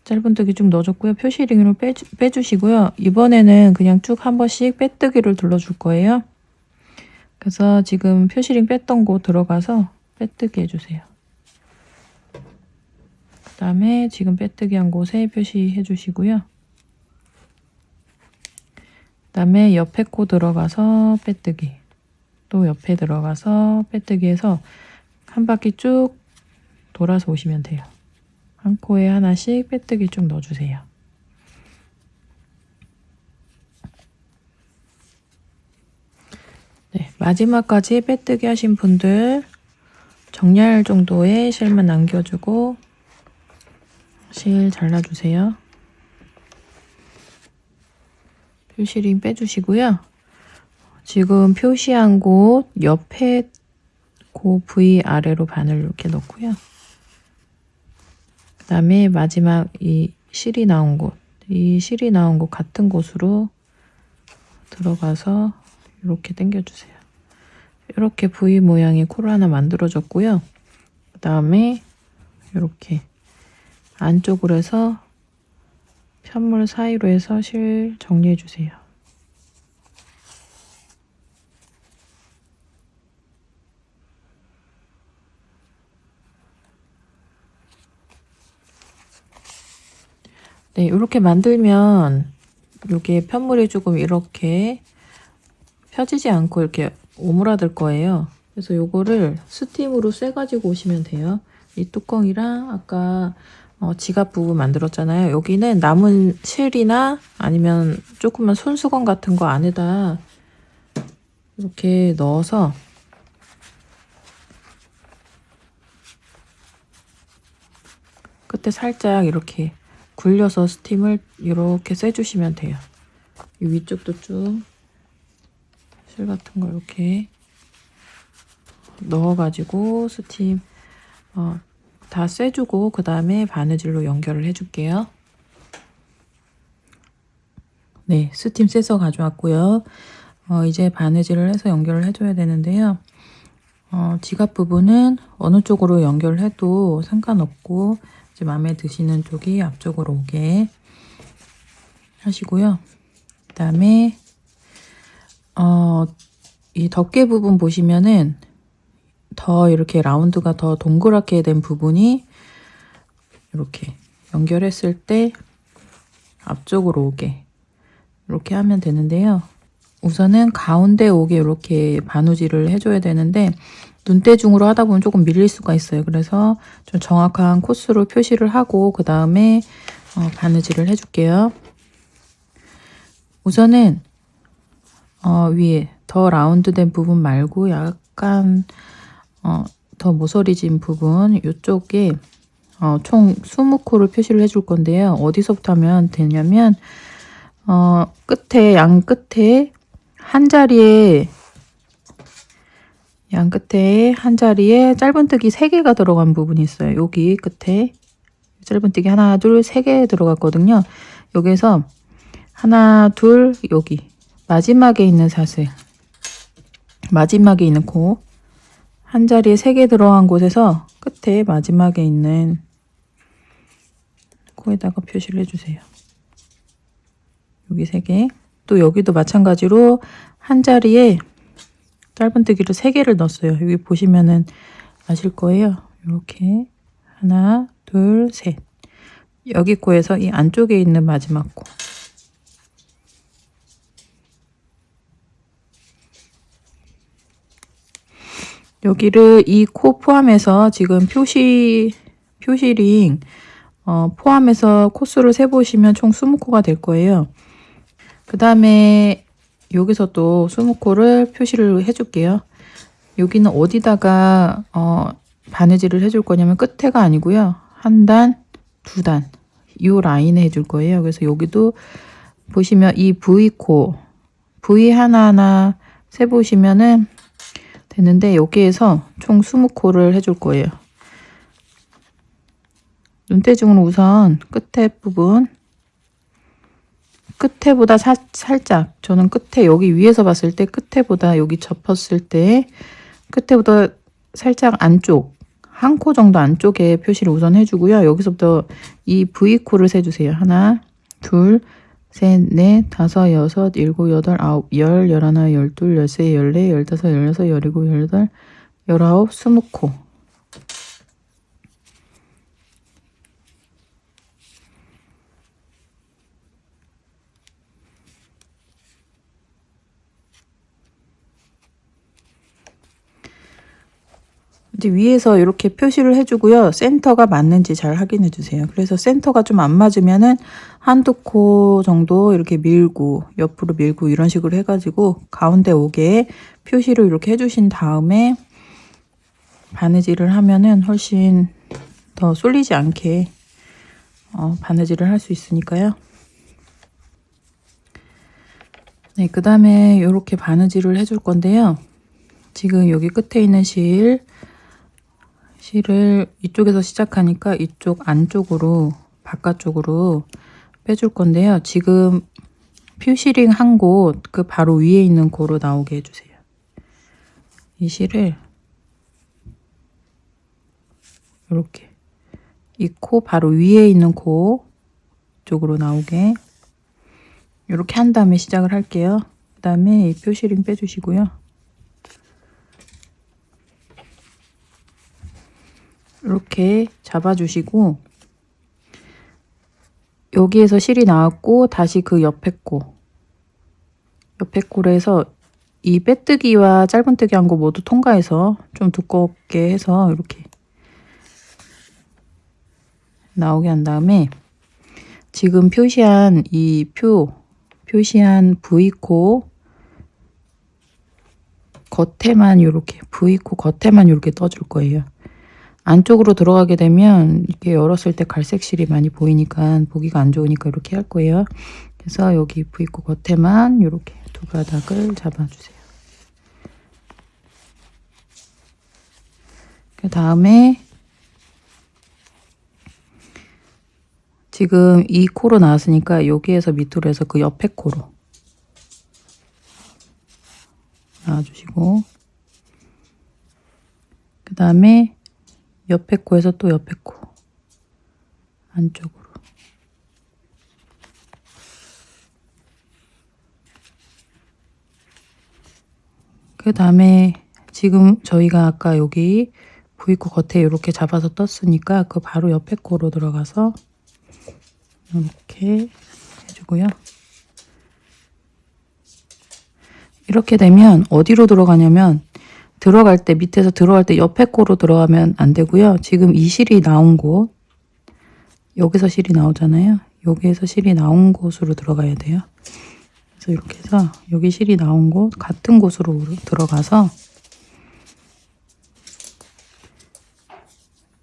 짧은뜨기 쭉 넣어줬고요. 표시링으로 빼주시고요. 이번에는 그냥 쭉 한 번씩 빼뜨기를 둘러줄 거예요. 그래서 지금 표시링 뺐던 곳 들어가서 빼뜨기 해주세요. 그 다음에 지금 빼뜨기 한 곳에 표시해 주시고요. 그 다음에 옆에 코 들어가서 빼뜨기, 또 옆에 들어가서 빼뜨기 해서 한 바퀴 쭉 돌아서 오시면 돼요. 한 코에 하나씩 빼뜨기 쭉 넣어주세요. 네, 마지막까지 빼뜨기 하신 분들 정리할 정도의 실만 남겨주고 실 잘라주세요. 표시링 빼주시고요. 지금 표시한 곳 옆에 그 부위 아래로 바늘 이렇게 넣고요. 그 다음에 마지막 이 실이 나온 곳, 이 실이 나온 곳 같은 곳으로 들어가서 이렇게 당겨주세요. 이렇게 V 모양의 코를 하나 만들어줬고요. 그 다음에 이렇게 안쪽으로 해서 편물 사이로 해서 실 정리해주세요. 네, 이렇게 만들면 이게 편물이 조금 이렇게 펴지지 않고 이렇게 오므라들 거예요. 그래서 요거를 스팀으로 쐬가지고 오시면 돼요. 이 뚜껑이랑 아까 지갑 부분 만들었잖아요. 여기는 남은 실이나 아니면 조그만 손수건 같은 거 안에다 이렇게 넣어서 끝에 살짝 이렇게 굴려서 스팀을 이렇게 쐬주시면 돼요. 이 위쪽도 쭉 실 같은 거 이렇게 넣어가지고 스팀 다 쐬주고 그 다음에 바느질로 연결을 해줄게요. 네, 스팀 쐬서 가져왔고요. 이제 바느질을 해서 연결을 해줘야 되는데요. 지갑 부분은 어느 쪽으로 연결을 해도 상관없고 이제 마음에 드시는 쪽이 앞쪽으로 오게 하시고요. 그 다음에 이 덮개 부분 보시면은 더 이렇게 라운드가 더 동그랗게 된 부분이 이렇게 연결했을 때 앞쪽으로 오게 이렇게 하면 되는데요. 우선은 가운데 오게 이렇게 바느질을 해줘야 되는데 눈대중으로 하다 보면 조금 밀릴 수가 있어요. 그래서 좀 정확한 코스로 표시를 하고 그 다음에 바느질을 해줄게요. 우선은 위에 더 라운드된 부분 말고 약간 더 모서리진 부분 이쪽에 총 20코를 표시를 해줄 건데요. 어디서부터 하면 되냐면 끝에 양 끝에 한 자리에 양 끝에 한 자리에 짧은뜨기 3개가 들어간 부분이 있어요. 여기 끝에 짧은뜨기 하나 둘 3개 들어갔거든요. 여기서 하나 둘 여기 마지막에 있는 사슬 마지막에 있는 코 한 자리에 3개 들어간 곳에서 끝에 마지막에 있는 코에다가 표시를 해주세요. 여기 3개 또 여기도 마찬가지로 한 자리에 짧은뜨기를 3개를 넣었어요. 여기 보시면은 아실 거예요. 이렇게 하나 둘 셋 여기 코에서 이 안쪽에 있는 마지막 코 여기를 이 코 포함해서 지금 표시링 포함해서 코수를 세보시면 총 20코가 될 거예요. 그 다음에 여기서 또 20코를 표시를 해줄게요. 여기는 어디다가 바느질을 해줄 거냐면 끝에가 아니고요. 한 단, 2단 이 라인에 해줄 거예요. 그래서 여기도 보시면 이 V코 V 하나하나 세보시면은 되는데 여기에서 총 20코를 해줄 거예요. 눈대중으로 우선 끝에 부분 끝에보다 살짝 저는 끝에 여기 위에서 봤을 때 끝에보다 여기 접었을 때 끝에보다 살짝 안쪽 한 코 정도 안쪽에 표시를 우선 해주고요. 여기서부터 이 V코를 세주세요. 하나 둘 셋, 넷, 다섯, 여섯, 일곱, 여덟, 아홉, 열, 열하나, 열둘, 열세, 열네, 열다섯, 열여섯, 열일곱, 열여덟, 열아홉, 20코. 이제 위에서 이렇게 표시를 해주고요. 센터가 맞는지 잘 확인해 주세요. 그래서 센터가 좀 안 맞으면은 한두 코 정도 이렇게 밀고 옆으로 밀고 이런 식으로 해가지고 가운데 오게 표시를 이렇게 해주신 다음에 바느질을 하면은 훨씬 더 쏠리지 않게 바느질을 할 수 있으니까요. 네, 그 다음에 이렇게 바느질을 해줄 건데요. 지금 여기 끝에 있는 실을 이쪽에서 시작하니까 이쪽 안쪽으로 바깥쪽으로 빼줄 건데요. 지금 퓨시링 한 곳 그 바로 위에 있는 코로 나오게 해주세요. 이 실을 이렇게 이 코 바로 위에 있는 코 쪽으로 나오게 이렇게 한 다음에 시작을 할게요. 그 다음에 이 퓨시링 빼주시고요. 이렇게 잡아주시고 여기에서 실이 나왔고 다시 그 옆에 코로 해서 이 빼뜨기와 짧은뜨기 한 거 모두 통과해서 좀 두껍게 해서 이렇게 나오게 한 다음에 지금 표시한 이 표시한 V코 겉에만 이렇게 V코 겉에만 이렇게 떠줄 거예요. 안쪽으로 들어가게 되면 이렇게 열었을 때 갈색 실이 많이 보이니까 보기가 안 좋으니까 이렇게 할 거예요. 그래서 여기 V코 겉에만 이렇게 두 가닥을 잡아주세요. 그 다음에 지금 이 코로 나왔으니까 여기에서 밑으로 해서 그 옆에 코로 나와주시고, 그 다음에 옆에 코에서 또 옆에 코 안쪽으로, 그 다음에 지금 저희가 아까 여기 V코 겉에 이렇게 잡아서 떴으니까 그 바로 옆에 코로 들어가서 이렇게 해주고요. 이렇게 되면 어디로 들어가냐면, 들어갈 때 밑에서 들어갈 때 옆에 코로 들어가면 안 되고요. 지금 이 실이 나온 곳, 여기서 실이 나오잖아요. 여기에서 실이 나온 곳으로 들어가야 돼요. 그래서 이렇게 해서 여기 실이 나온 곳 같은 곳으로 들어가서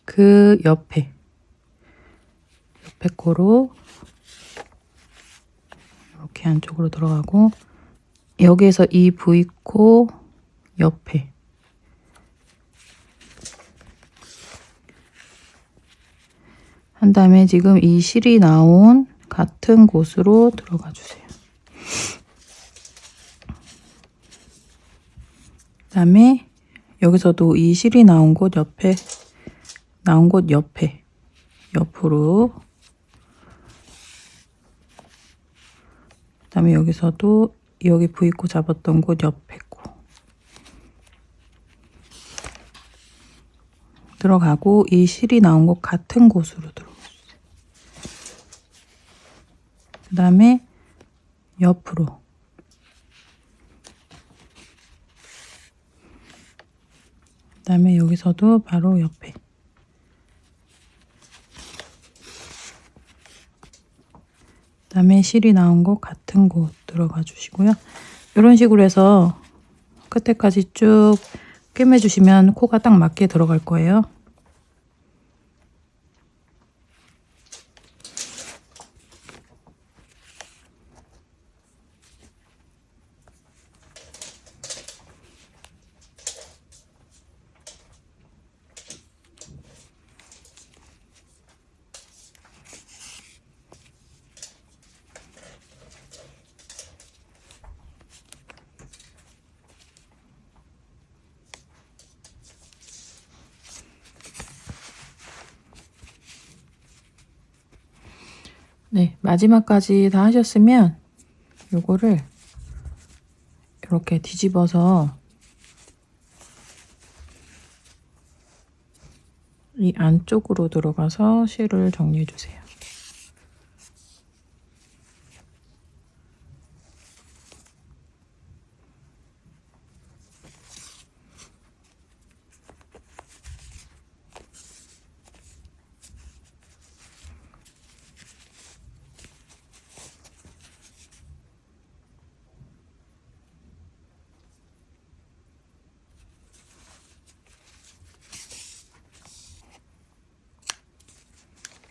그 옆에 코로 이렇게 안쪽으로 들어가고, 여기에서 이 V코 옆에 한 다음에 지금 이 실이 나온 같은 곳으로 들어가 주세요. 그 다음에 여기서도 이 실이 나온 곳 옆에 옆으로, 그 다음에 여기서도 여기 V코 잡았던 곳 옆에 코 들어가고, 이 실이 나온 곳 같은 곳으로 들어가주세요. 그 다음에 옆으로, 그 다음에 여기서도 바로 옆에, 그 다음에 실이 나온 곳 같은 곳 들어가 주시고요. 이런 식으로 해서 끝에까지 쭉 꿰매주시면 코가 딱 맞게 들어갈 거예요. 네, 마지막까지 다 하셨으면 요거를 이렇게 뒤집어서 이 안쪽으로 들어가서 실을 정리해 주세요.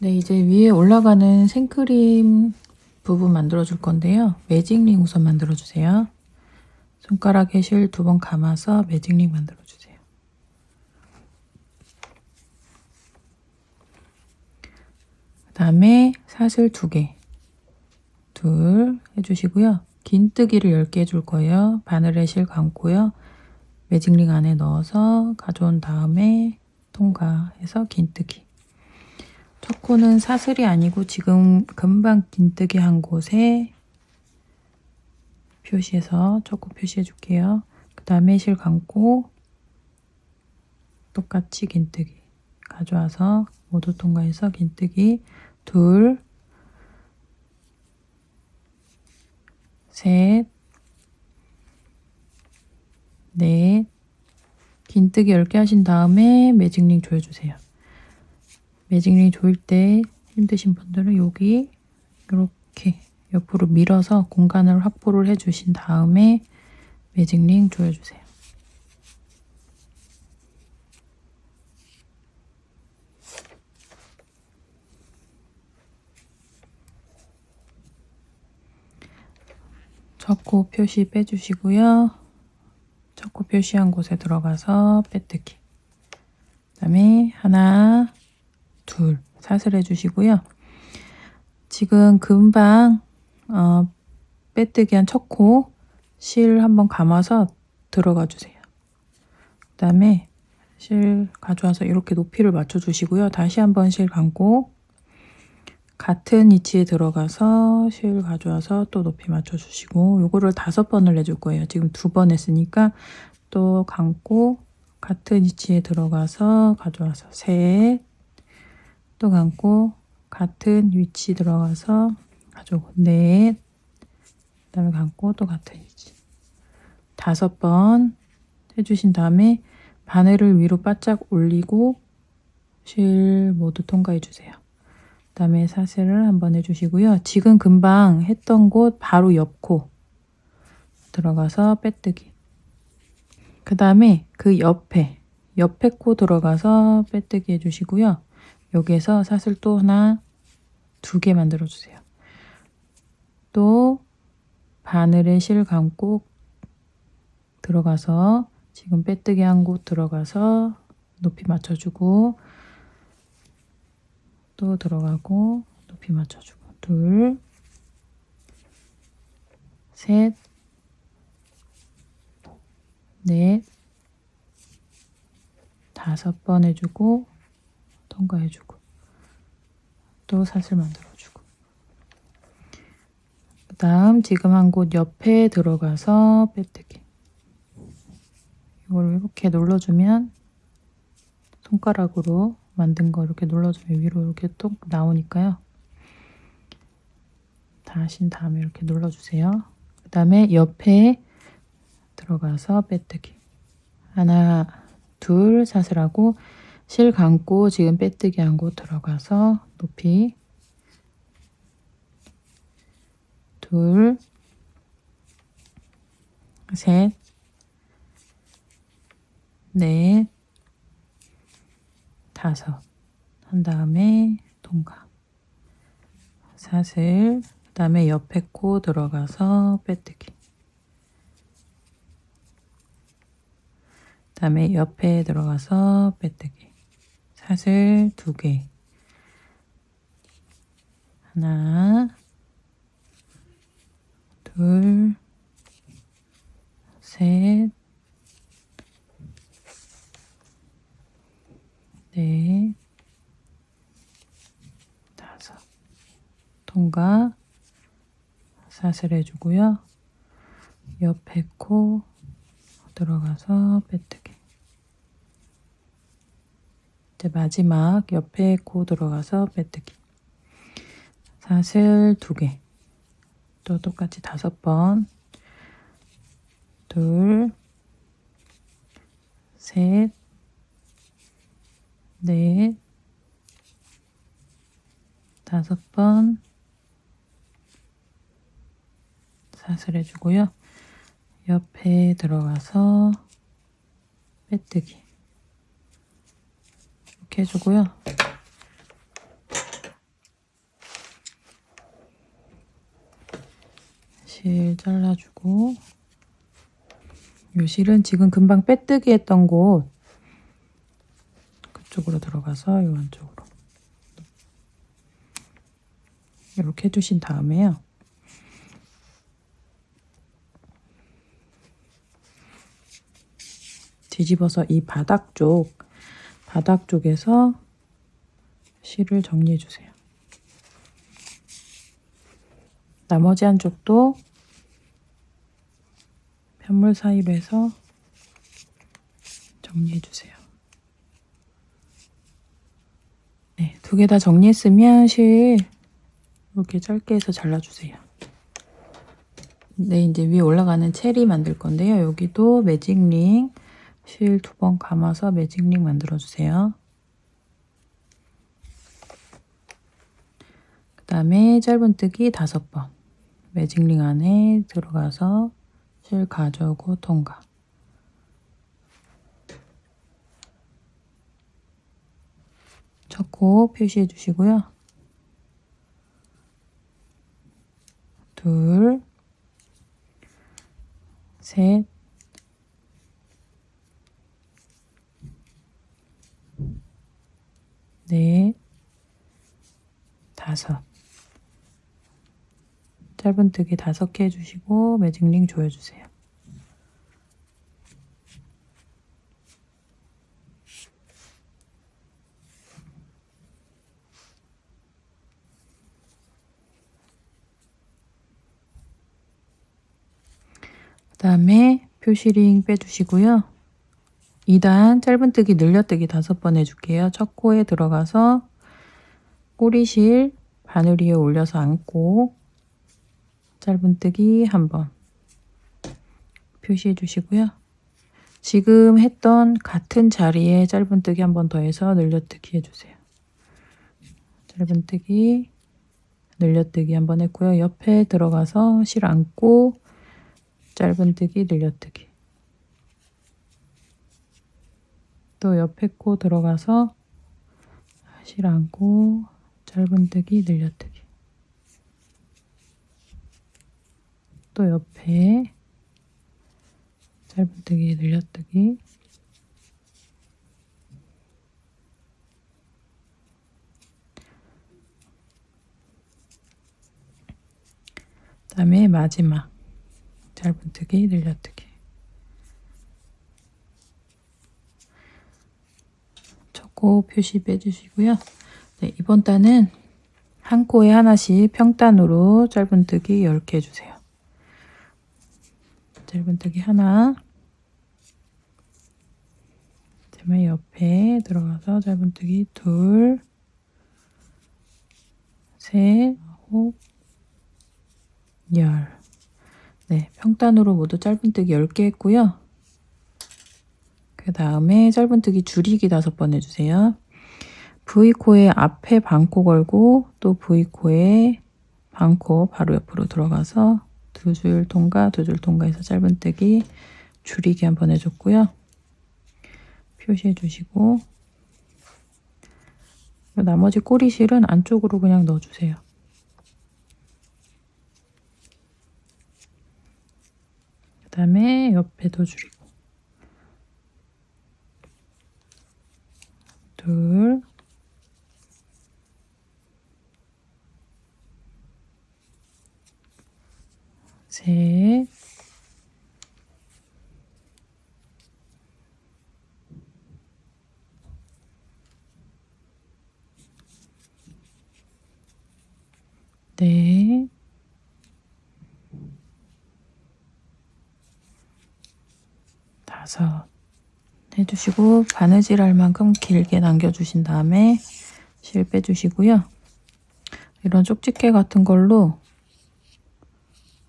네, 이제 위에 올라가는 생크림 부분 만들어 줄 건데요. 매직링 우선 만들어 주세요. 손가락에 실 2번 감아서 매직링 만들어 주세요. 그 다음에 사슬 2개, 둘 해주시고요. 긴뜨기를 10개 해줄 거예요. 바늘에 실 감고요. 매직링 안에 넣어서 가져온 다음에 통과해서 긴뜨기. 첫 코는 사슬이 아니고 지금 금방 긴뜨기 한 곳에 표시해서 첫 코 표시해 줄게요. 그 다음에 실 감고 똑같이 긴뜨기 가져와서 모두 통과해서 긴뜨기 둘, 셋, 넷, 긴뜨기 10개 하신 다음에 매직링 조여주세요. 매직링 조일 때 힘드신 분들은 여기 이렇게 옆으로 밀어서 공간을 확보를 해주신 다음에 매직링 조여주세요. 첫 코 표시 빼주시고요. 첫 코 표시한 곳에 들어가서 빼뜨기. 그다음에 하나, 둘 사슬 해주시고요. 지금 금방 빼뜨기 한 첫 코 실 한번 감아서 들어가 주세요. 그다음에 실 가져와서 이렇게 높이를 맞춰 주시고요. 다시 한번 실 감고 같은 위치에 들어가서 실 가져와서 또 높이 맞춰 주시고, 요거를 5번을 해줄 거예요. 지금 2번 했으니까 또 감고 같은 위치에 들어가서 가져와서 셋, 또 감고 같은 위치 들어가서 가져오고 넷, 그다음에 감고 또 같은 위치 5번 해주신 다음에 바늘을 위로 바짝 올리고 실 모두 통과해 주세요. 그다음에 사슬을 한번 해주시고요. 지금 금방 했던 곳 바로 옆 코 들어가서 빼뜨기. 그 다음에 그 옆에 코 들어가서 빼뜨기 해주시고요. 여기에서 사슬 또 하나, 2개 만들어 주세요. 또 바늘에 실 감고 들어가서 지금 빼뜨기 한 곳 들어가서 높이 맞춰주고, 또 들어가고 높이 맞춰주고 둘, 셋, 넷, 5번 해주고 통과해주고 또 사슬 만들어주고, 그 다음 지금 한 곳 옆에 들어가서 빼뜨기. 이걸 이렇게 눌러주면 손가락으로 만든 거 이렇게 눌러주면 위로 이렇게 또 나오니까요. 다 하신 다음에 이렇게 눌러주세요. 그 다음에 옆에 들어가서 빼뜨기. 하나, 둘 사슬하고 실 감고 지금 빼뜨기 한 곳 들어가서 높이 둘, 셋, 넷, 5 한 다음에 통과. 사슬, 그 다음에 옆에 코 들어가서 빼뜨기. 그 다음에 옆에 들어가서 빼뜨기. 사슬 2개. 하나, 둘, 셋, 넷, 5 통과. 사슬 해주고요. 옆에 코 들어가서 빼뜨기. 이제 마지막 옆에 코 들어가서 빼뜨기. 사슬 2개. 또 똑같이 5번. 둘, 셋, 넷, 5번 사슬 해주고요. 옆에 들어가서 빼뜨기 이렇게 해주고요. 실 잘라주고, 요 실은 지금 금방 빼뜨기 했던 곳 그쪽으로 들어가서 요 안쪽으로 이렇게 해주신 다음에요. 뒤집어서 이 바닥 쪽에서 실을 정리해 주세요. 나머지 한쪽도 편물 사이로 해서 정리해 주세요. 네, 2개 다 정리했으면 실 이렇게 짧게 해서 잘라주세요. 네, 이제 위에 올라가는 체리 만들 건데요. 여기도 매직링 실 2번 감아서 매직링 만들어 주세요. 그 다음에 짧은뜨기 5번 매직링 안에 들어가서 실 가져오고 통과. 첫 코 표시해 주시고요. 둘, 셋, 5. 짧은뜨기 5개 해주시고 매직링 조여주세요. 그 다음에 표시링 빼주시고요. 2단 짧은뜨기 늘려뜨기 5번 해줄게요. 첫 코에 들어가서 꼬리실 바늘 위에 올려서 안고 짧은뜨기 1번 표시해 주시고요. 지금 했던 같은 자리에 짧은뜨기 1번 더 해서 늘려뜨기 해주세요. 짧은뜨기 늘려뜨기 1번 했고요. 옆에 들어가서 실 안고 짧은뜨기 늘려뜨기, 또 옆에 코 들어가서 실 안고 짧은뜨기 늘려뜨기, 또 옆에 짧은뜨기 늘려뜨기, 그 다음에 마지막 짧은뜨기 늘려뜨기. 첫 코 표시 빼주시고요. 네, 이번 단은 한 코에 하나씩 평단으로 짧은뜨기 10개 해주세요. 짧은뜨기 하나, 그다음에 옆에 들어가서 짧은뜨기 2, 3, 5, 10. 네, 평단으로 모두 짧은뜨기 10개 했고요. 그 다음에 짧은뜨기 줄이기 5번 해주세요. V코에 앞에 반코 걸고 또 V코에 반코 바로 옆으로 들어가서 2줄 통과 2줄 통과해서 짧은뜨기 줄이기 1번 해줬고요. 표시해 주시고 나머지 꼬리실은 안쪽으로 그냥 넣어주세요. 그 다음에 옆에도 줄이고 2, 셋, 넷, 다섯 해주시고 바느질 할 만큼 길게 남겨주신 다음에 실 빼주시고요. 이런 쪽집게 같은 걸로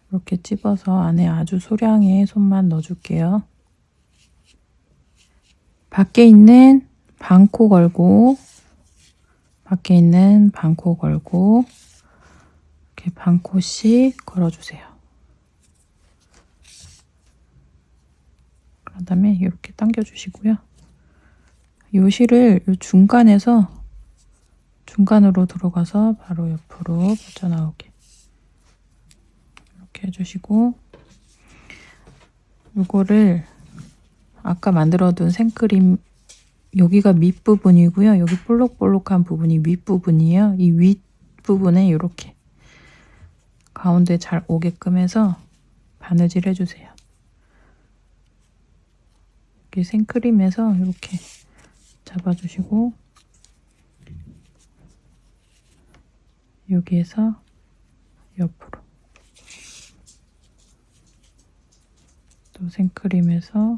이렇게 찝어서 안에 아주 소량의 손만 넣어줄게요. 밖에 있는 반코 걸고 이렇게 반코씩 걸어주세요. 그 다음에 이렇게 당겨주시고요. 이 실을 이 중간으로 들어가서 바로 옆으로 빠져나오게 이렇게 해주시고, 이거를 아까 만들어둔 생크림 여기가 밑부분이고요. 여기 볼록볼록한 부분이 윗부분이에요. 이 윗부분에 이렇게 가운데 잘 오게끔 해서 바느질 해주세요. 이렇게 생크림에서 이렇게 잡아주시고 여기에서 옆으로 또 생크림에서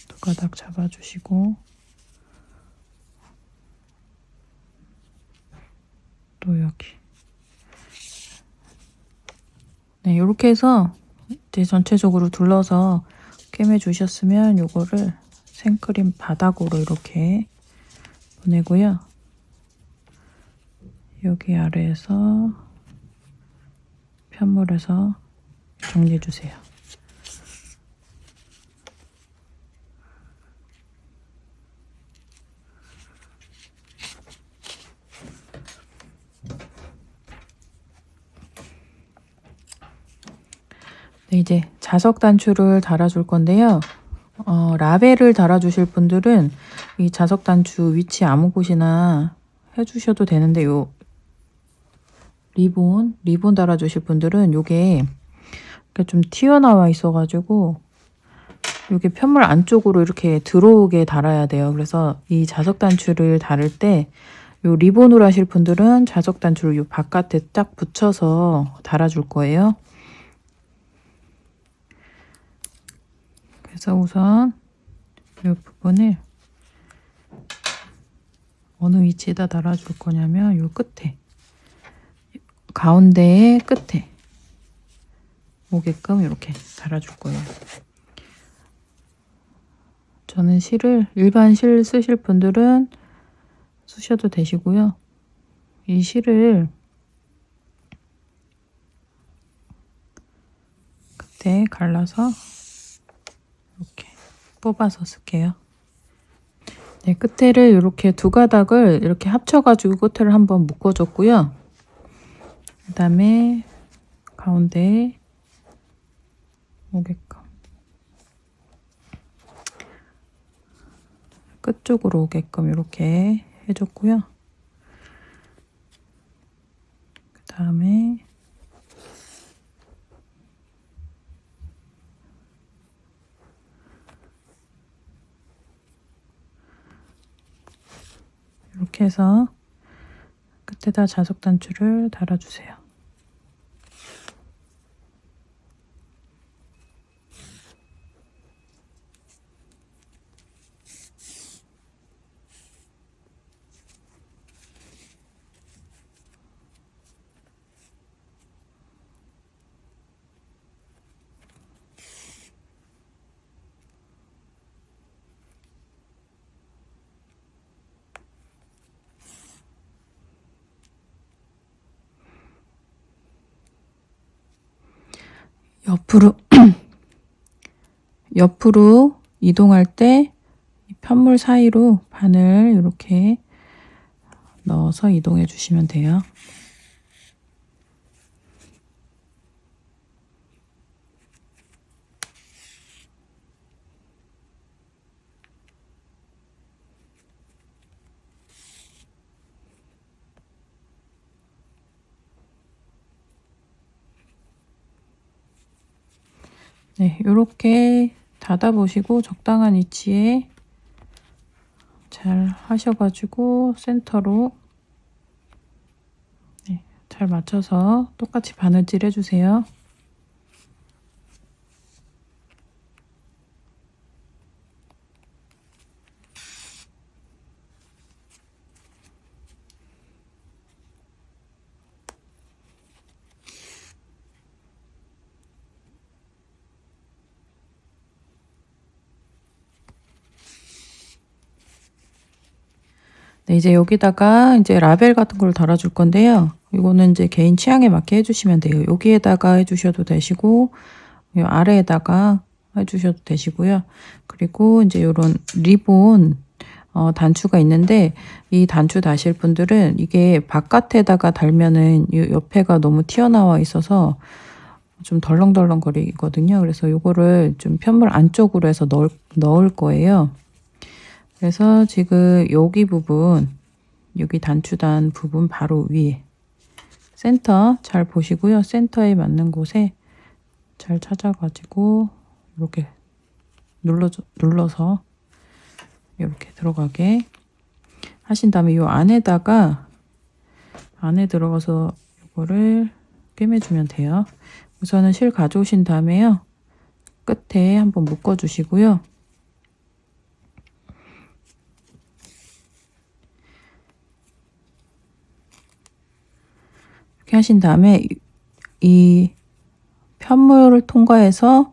두 가닥 잡아주시고 또 여기. 네, 이렇게 해서 이제 전체적으로 둘러서 꿰매 주셨으면 요거를 생크림 바닥으로 이렇게 보내고요. 여기 아래에서 편물해서 정리해 주세요. 네, 이제 자석 단추를 달아줄 건데요. 라벨을 달아주실 분들은 이 자석 단추 위치 아무 곳이나 해주셔도 되는데, 요 리본 달아주실 분들은 요게 좀 튀어나와 있어가지고 요게 편물 안쪽으로 이렇게 들어오게 달아야 돼요. 그래서 이 자석 단추를 달을 때 요 리본으로 하실 분들은 자석 단추를 요 바깥에 딱 붙여서 달아줄 거예요. 그래서 우선 이 부분을 어느 위치에다 달아줄 거냐면 요 끝에, 가운데의 끝에 오게끔 이렇게 달아줄 거예요. 저는 실을, 일반 실 쓰실 분들은 쓰셔도 되시고요. 이 실을 그때 갈라서 이렇게 뽑아서 쓸게요. 네, 끝에를 이렇게 두 가닥을 이렇게 합쳐가지고 끝을 한번 묶어줬고요. 그 다음에 가운데 오게끔 끝쪽으로 오게끔 이렇게 해줬고요. 그 다음에 이렇게 해서 끝에다 자석 단추를 달아주세요. 옆으로 이동할 때 편물 사이로 바늘 이렇게 넣어서 이동해 주시면 돼요. 네, 이렇게 닫아보시고 적당한 위치에 잘 하셔가지고 센터로 잘 맞춰서 똑같이 바느질 해주세요. 네, 이제 여기다가 이제 라벨 같은 걸 달아줄 건데요. 이거는 이제 개인 취향에 맞게 해주시면 돼요. 여기에다가 해주셔도 되시고, 이 아래에다가 해주셔도 되시고요. 그리고 이제 이런 리본 단추가 있는데, 이 단추 다실 분들은 이게 바깥에다가 달면은 이 옆에가 너무 튀어나와 있어서 좀 덜렁덜렁 거리거든요. 그래서 이거를 좀 편물 안쪽으로 해서 넣을 거예요. 그래서 지금 여기 부분, 여기 단추단 부분 바로 위에 센터 잘 보시고요. 센터에 맞는 곳에 잘 찾아가지고 이렇게 눌러서 이렇게 들어가게 하신 다음에 이 안에다가 안에 들어가서 이거를 꿰매주면 돼요. 우선은 실 가져오신 다음에요. 끝에 한번 묶어 주시고요. 이렇게 하신 다음에 이 편물을 통과해서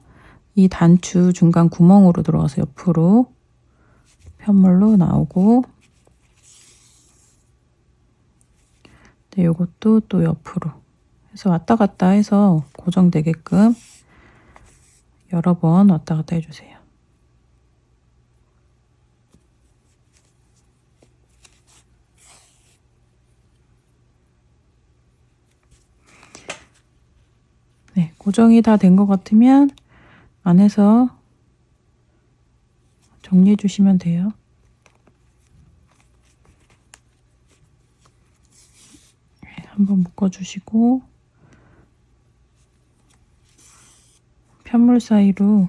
이 단추 중간 구멍으로 들어가서 옆으로 편물로 나오고, 네, 요것도 또 옆으로 해서 왔다 갔다 해서 고정되게끔 여러 번 왔다 갔다 해주세요. 네, 고정이 다 된 것 같으면 안에서 정리해 주시면 돼요. 한번 묶어주시고 편물 사이로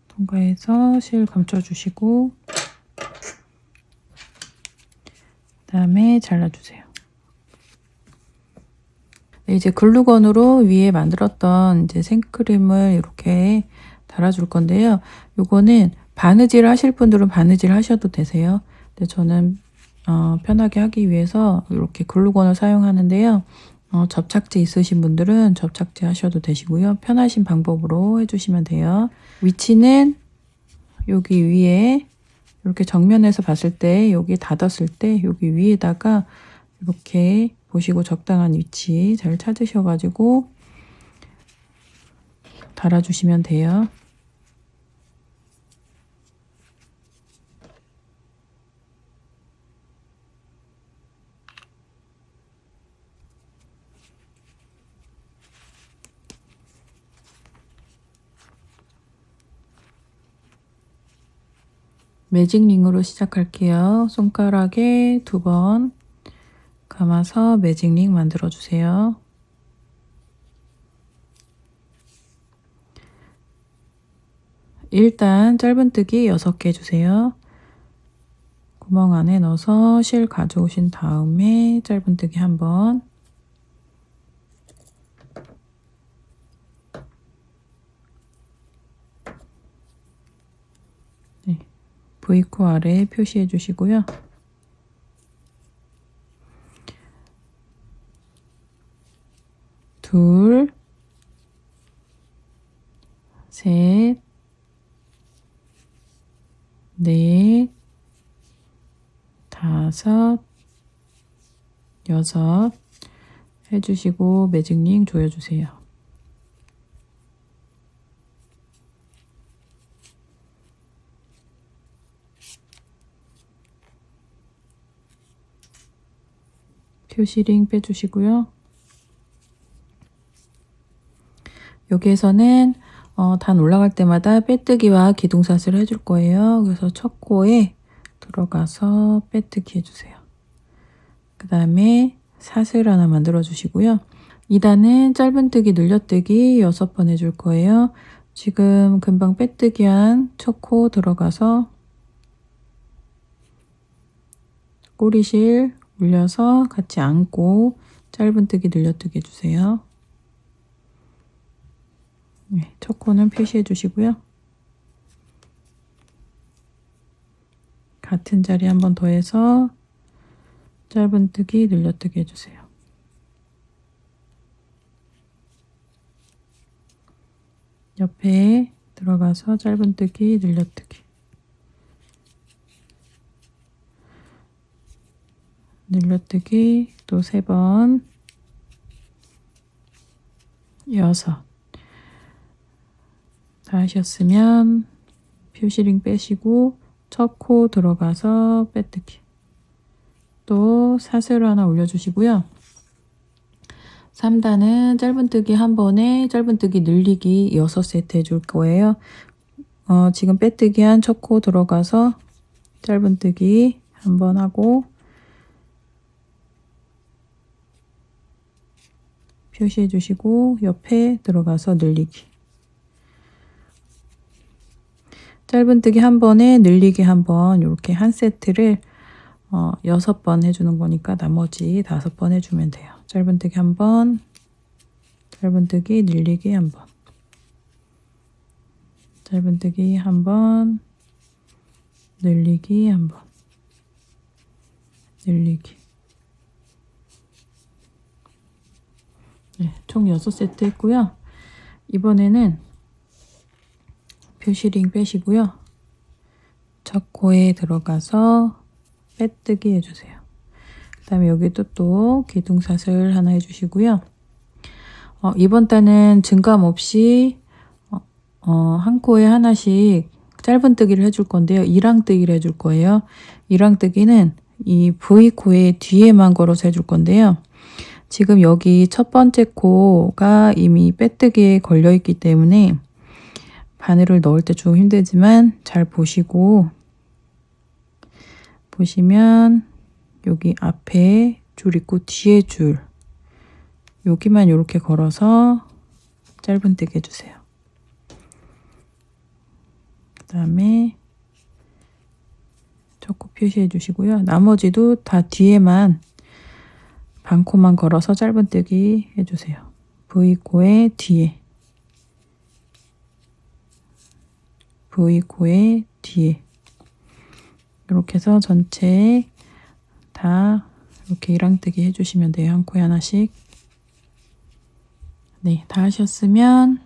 통과해서 실 감춰주시고 그다음에 잘라주세요. 네, 이제 글루건으로 위에 만들었던 이제 생크림을 이렇게 달아줄 건데요. 요거는 바느질 하실 분들은 바느질 하셔도 되세요. 근데 저는 편하게 하기 위해서 이렇게 글루건을 사용하는데요. 접착제 있으신 분들은 접착제 하셔도 되시고요. 편하신 방법으로 해주시면 돼요. 위치는 여기 위에 이렇게 정면에서 봤을 때 여기 닫았을 때 여기 위에다가 이렇게 보시고 적당한 위치 잘 찾으셔가지고 달아주시면 돼요. 매직링으로 시작할게요. 손가락에 2번 감아서 매직링 만들어 주세요. 일단 짧은뜨기 6개 해주세요. 구멍 안에 넣어서 실 가져오신 다음에 짧은뜨기 1번, 네, V코 아래 표시해 주시고요. 둘, 셋, 넷, 다섯, 여섯 해주시고 매직링 조여주세요. 표시링 빼주시고요. 여기에서는 단 올라갈 때마다 빼뜨기와 기둥사슬을 해줄 거예요. 그래서 첫 코에 들어가서 빼뜨기 해주세요. 그 다음에 사슬 하나 만들어 주시고요. 2단은 짧은뜨기 늘려뜨기 6번 해줄 거예요. 지금 금방 빼뜨기 한 첫 코 들어가서 꼬리실 올려서 같이 안고 짧은뜨기 늘려뜨기 해주세요. 네, 첫 코는 표시해 주시고요. 같은 자리 한 번 더 해서 짧은뜨기 늘려뜨기 해주세요. 옆에 들어가서 짧은뜨기 늘려뜨기, 늘려뜨기 또 3번, 6. 다 하셨으면 표시링 빼시고 첫 코 들어가서 빼뜨기, 또 사슬 하나 올려주시고요. 3단은 짧은뜨기 1번에 짧은뜨기 늘리기 6세트 해줄 거예요. 지금 빼뜨기 한 첫 코 들어가서 짧은뜨기 1번 하고 표시해 주시고 옆에 들어가서 늘리기, 짧은뜨기 1번에 늘리기 1번, 이렇게 한 세트를 6번 해주는 거니까 나머지 5번 해주면 돼요. 짧은뜨기 1번, 짧은뜨기 늘리기 1번, 짧은뜨기 1번, 늘리기 1번, 늘리기. 네, 총 6세트 했고요. 이번에는 표시링 빼시고요. 첫 코에 들어가서 빼뜨기 해주세요. 그 다음에 여기도 또 기둥사슬 하나 해주시고요. 이번 단은 증감 없이 한 코에 하나씩 짧은뜨기를 해줄 건데요. 2랑뜨기를 해줄 거예요. 2랑뜨기는 이 V코의 뒤에만 걸어서 해줄 건데요. 지금 여기 첫 번째 코가 이미 빼뜨기에 걸려 있기 때문에 바늘을 넣을 때 좀 힘들지만 잘 보시고, 보시면 여기 앞에 줄 있고 뒤에 줄 여기만 이렇게 걸어서 짧은뜨기 해주세요. 그 다음에 첫 코 표시해 주시고요. 나머지도 다 뒤에만 반코만 걸어서 짧은뜨기 해주세요. V코의 뒤에 V코의 뒤에 이렇게 해서 전체 다 이렇게 일랑뜨기 해주시면 돼요. 한 코에 하나씩. 네, 다 하셨으면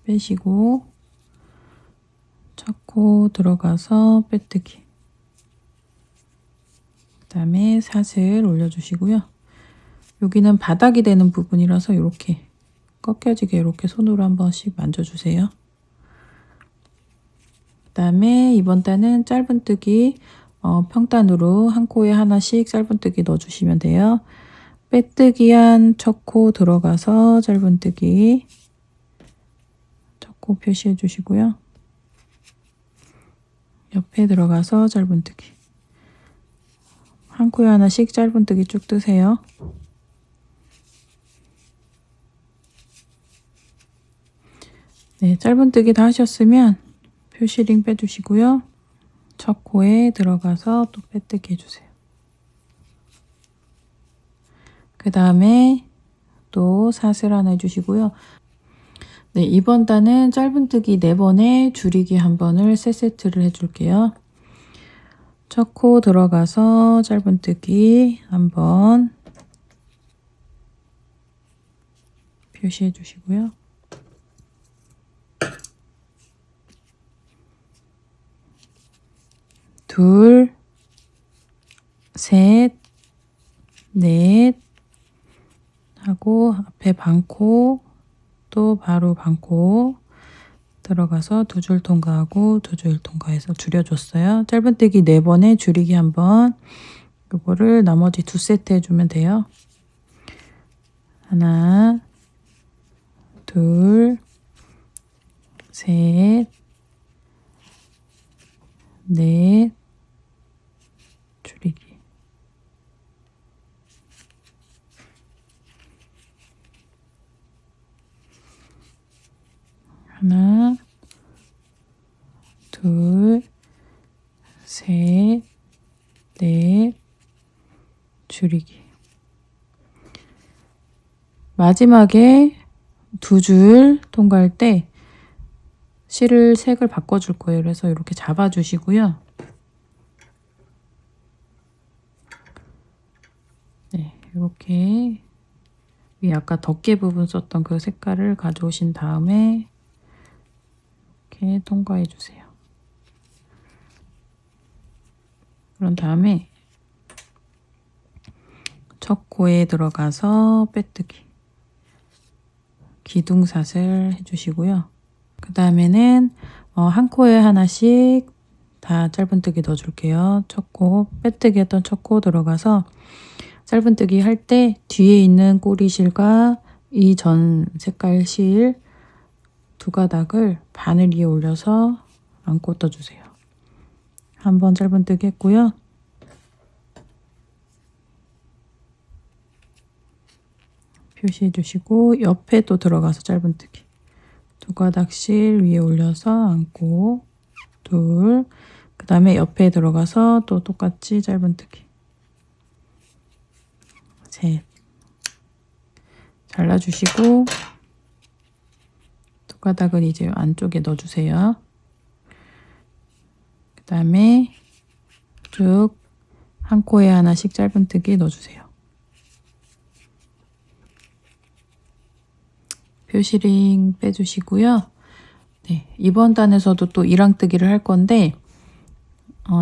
빼시고 첫 코 들어가서 빼뜨기. 그 다음에 사슬 올려주시고요. 여기는 바닥이 되는 부분이라서 이렇게 꺾여지게 이렇게 손으로 한 번씩 만져주세요. 그 다음에 이번 단은 짧은뜨기 평단으로 한 코에 하나씩 짧은뜨기 넣어주시면 돼요. 빼뜨기한 첫 코 들어가서 짧은뜨기 첫 코 표시해 주시고요. 옆에 들어가서 짧은뜨기 한 코에 하나씩 짧은뜨기 쭉 뜨세요. 네, 짧은뜨기 다 하셨으면 표시링 빼주시고요. 첫 코에 들어가서 또 빼뜨기 해주세요. 그 다음에 또 사슬 하나 해주시고요. 네, 이번 단은 짧은뜨기 4번에 줄이기 1번을 세 세트를 해줄게요. 첫 코 들어가서 짧은뜨기 1번 표시해 주시고요. 둘, 셋, 넷 하고 앞에 반코 또 바로 반코 들어가서 2줄 통과하고 2줄 통과해서 줄여줬어요. 짧은뜨기 4번에 줄이기 1번 요거를 나머지 2세트 해주면 돼요. 하나, 둘, 셋, 넷, 줄이기. 하나, 둘, 셋, 넷, 줄이기. 마지막에 2줄 통과할 때 실을 색을 바꿔줄 거예요. 그래서 이렇게 잡아주시고요. 네, 이렇게 위 아까 덮개 부분 썼던 그 색깔을 가져오신 다음에 이렇게 통과해 주세요. 그런 다음에 첫 코에 들어가서 빼뜨기 기둥사슬 해주시고요. 그 다음에는 한 코에 하나씩 다 짧은뜨기 넣어줄게요. 첫 코 빼뜨기 했던 첫 코 들어가서 짧은뜨기 할 때 뒤에 있는 꼬리실과 이 전 색깔 실 2가닥을 바늘 위에 올려서 안고 떠주세요. 한 번 짧은뜨기 했고요. 표시해 주시고 옆에 또 들어가서 짧은뜨기 2가닥씩 위에 올려서 안고 둘, 그 다음에 옆에 들어가서 또 똑같이 짧은뜨기 셋, 잘라주시고 2가닥은 이제 안쪽에 넣어주세요. 그 다음에 쭉 한 코에 하나씩 짧은뜨기 넣어주세요. 표시링 빼주시고요. 네, 이번 단에서도 또 일랑뜨기를 할 건데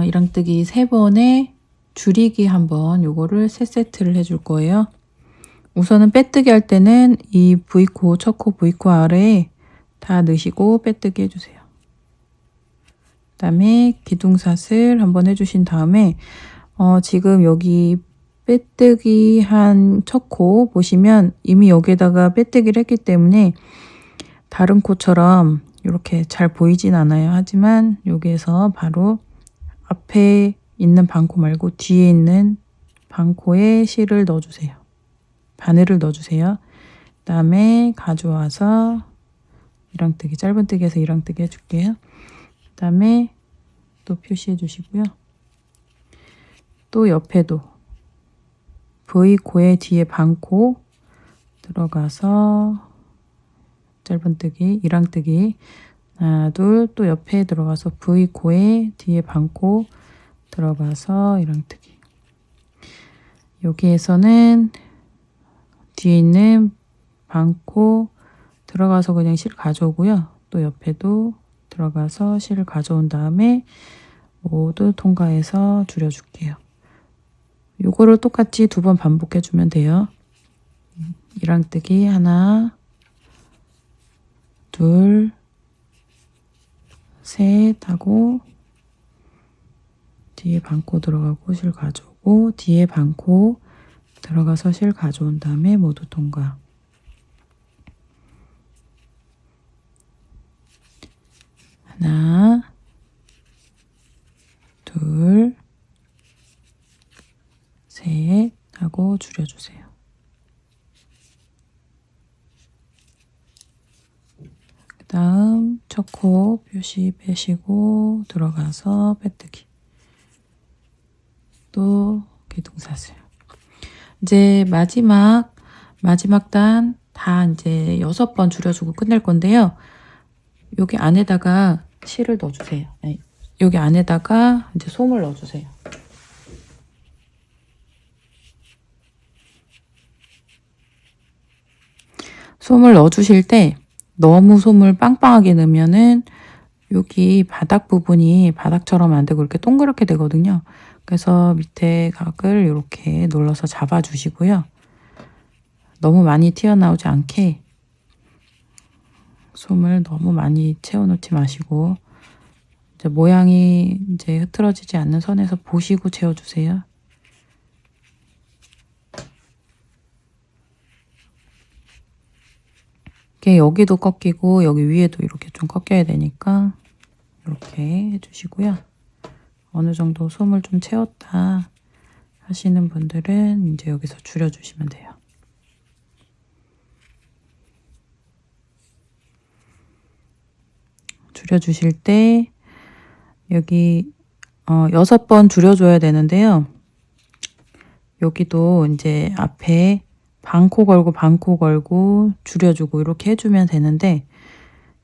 일랑뜨기 3번에 줄이기 1번 요거를 3세트를 해줄 거예요. 우선은 빼뜨기 할 때는 이 V코, 첫 코 V코 아래에 다 넣으시고 빼뜨기 해주세요. 그 다음에 기둥사슬 한번 해주신 다음에 지금 여기 빼뜨기 한 첫 코 보시면 이미 여기에다가 빼뜨기를 했기 때문에 다른 코처럼 이렇게 잘 보이진 않아요. 하지만 여기에서 바로 앞에 있는 반코 말고 뒤에 있는 반코에 실을 넣어주세요. 바늘을 넣어주세요. 그 다음에 가져와서 이랑뜨기, 짧은뜨기에서 이랑뜨기 해줄게요. 그 다음에 또 표시해 주시고요. 또 옆에도 V코의 뒤에 반코 들어가서 짧은뜨기, 이랑뜨기 하나, 둘, 또 옆에 들어가서 V코의 뒤에 반코 들어가서 이랑뜨기. 여기에서는 뒤에 있는 반코 들어가서 그냥 실 가져오고요. 또 옆에도 들어가서 실을 가져온 다음에 모두 통과해서 줄여줄게요. 요거를 똑같이 2번 반복해 주면 돼요. 이랑뜨기 하나, 둘, 셋 하고 뒤에 반코 들어가고 실 가져오고 뒤에 반코 들어가서 실 가져온 다음에 모두 통과. 하나, 둘, 셋 하고 줄여주세요. 그 다음 첫 코 표시 빼시고 들어가서 빼뜨기. 또 기둥사슬. 이제 마지막 단 다 이제 6번 줄여주고 끝낼 건데요. 여기 안에다가 실을 넣어주세요. 네. 여기 안에다가 이제 솜을 넣어주세요. 솜을 넣어주실 때 너무 솜을 빵빵하게 넣으면은 여기 바닥 부분이 바닥처럼 안 되고 이렇게 동그랗게 되거든요. 그래서 밑에 각을 이렇게 눌러서 잡아주시고요. 너무 많이 튀어나오지 않게 솜을 너무 많이 채워놓지 마시고 이제 모양이 이제 흐트러지지 않는 선에서 보시고 채워주세요. 이렇게 여기도 꺾이고 여기 위에도 이렇게 좀 꺾여야 되니까 이렇게 해주시고요. 어느 정도 솜을 좀 채웠다 하시는 분들은 이제 여기서 줄여주시면 돼요. 줄여주실 때 여기 6번 줄여줘야 되는데요. 여기도 이제 앞에 반코 걸고 줄여주고 이렇게 해주면 되는데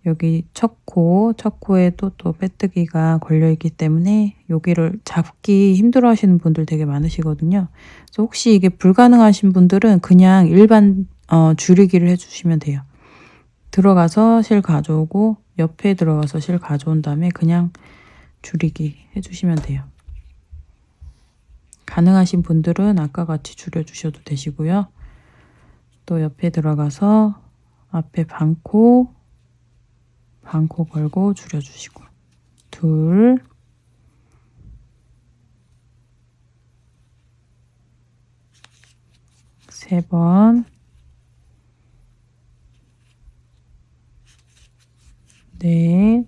여기 첫 코에도 또 빼뜨기가 걸려있기 때문에 여기를 잡기 힘들어 하시는 분들 되게 많으시거든요. 그래서 혹시 이게 불가능하신 분들은 그냥 일반 줄이기를 해주시면 돼요. 들어가서 실 가져오고 옆에 들어가서 실 가져온 다음에 그냥 줄이기 해주시면 돼요. 가능하신 분들은 아까 같이 줄여주셔도 되시고요. 또 옆에 들어가서 앞에 반코 걸고 줄여주시고 둘, 세 번, 넷,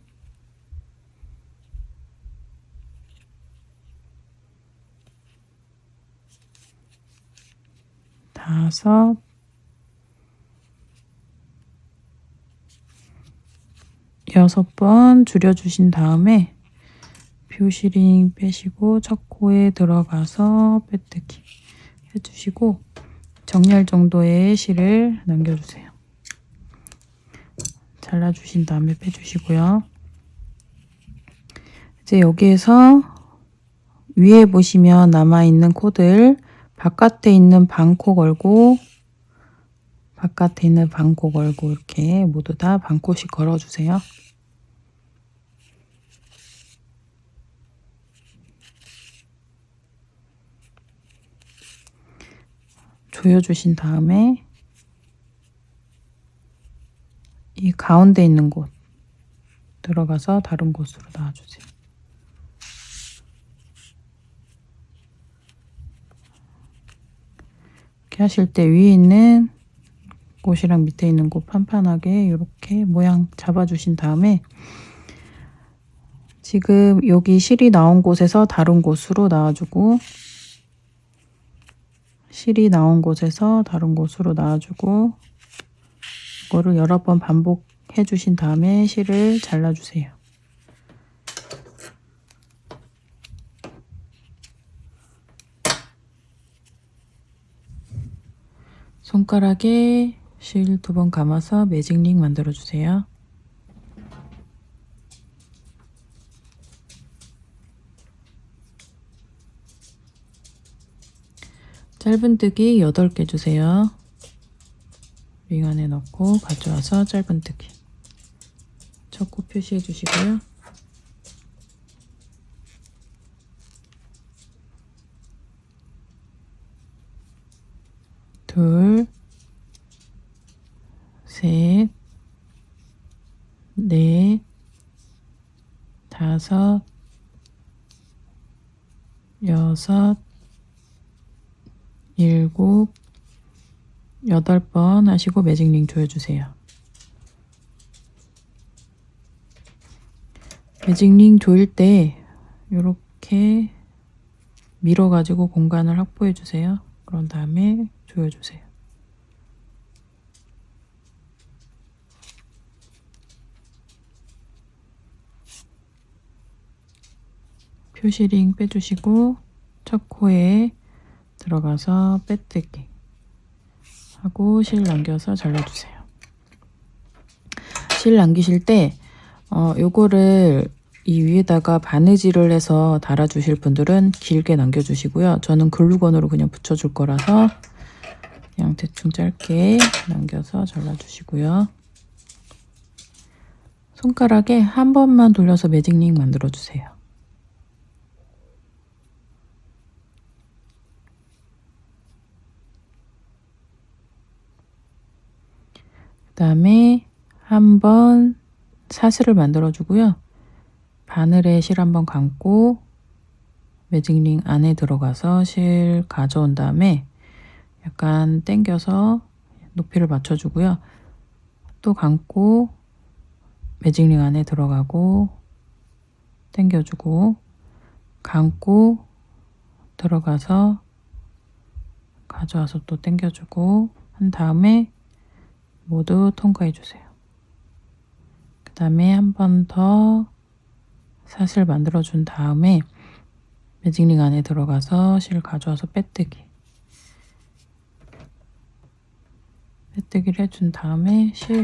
다섯, 여섯 번 줄여주신 다음에 표시링 빼시고 첫 코에 들어가서 빼뜨기 해주시고 정렬 정도의 실을 남겨주세요. 잘라주신 다음에 빼주시고요. 이제 여기에서 위에 보시면 남아있는 코들 바깥에 있는 반코 걸고 이렇게 모두 다 반코씩 걸어주세요. 조여주신 다음에 이 가운데 있는 곳 들어가서 다른 곳으로 놔주세요. 이렇게 하실 때 위에 있는 곳이랑 밑에 있는 곳 판판하게 이렇게 모양 잡아주신 다음에 지금 여기 실이 나온 곳에서 다른 곳으로 놔주고, 실이 나온 곳에서 다른 곳으로 놔주고, 이거를 여러 번 반복해 주신 다음에 실을 잘라주세요. 손가락에 실 2번 감아서 매직링 만들어 주세요. 짧은뜨기 8개 주세요. 링 안에 넣고 가져와서 짧은뜨기 첫 코 표시해 주시고요. 둘, 셋, 넷, 다섯, 여섯, 일곱, 8번 하시고 매직링 조여주세요. 매직링 조일 때 이렇게 밀어가지고 공간을 확보해 주세요. 그런 다음에 조여주세요. 표시링 빼주시고 첫 코에 들어가서 빼뜨기 하고 실 남겨서 잘라주세요. 실 남기실 때 요거를 이 위에다가 바느질을 해서 달아주실 분들은 길게 남겨주시고요. 저는 글루건으로 그냥 붙여줄 거라서 그냥 대충 짧게 남겨서 잘라주시고요. 손가락에 한 번만 돌려서 매직링 만들어주세요. 그 다음에 한번 사슬을 만들어 주고요. 바늘에 실 한번 감고 매직링 안에 들어가서 실 가져온 다음에 약간 당겨서 높이를 맞춰 주고요. 또 감고 매직링 안에 들어가고 당겨 주고 감고 들어가서 가져와서 또 당겨 주고 한 다음에 모두 통과해 주세요. 그 다음에 한 번 더 사슬 만들어 준 다음에 매직링 안에 들어가서 실 가져와서 빼뜨기를 해준 다음에 실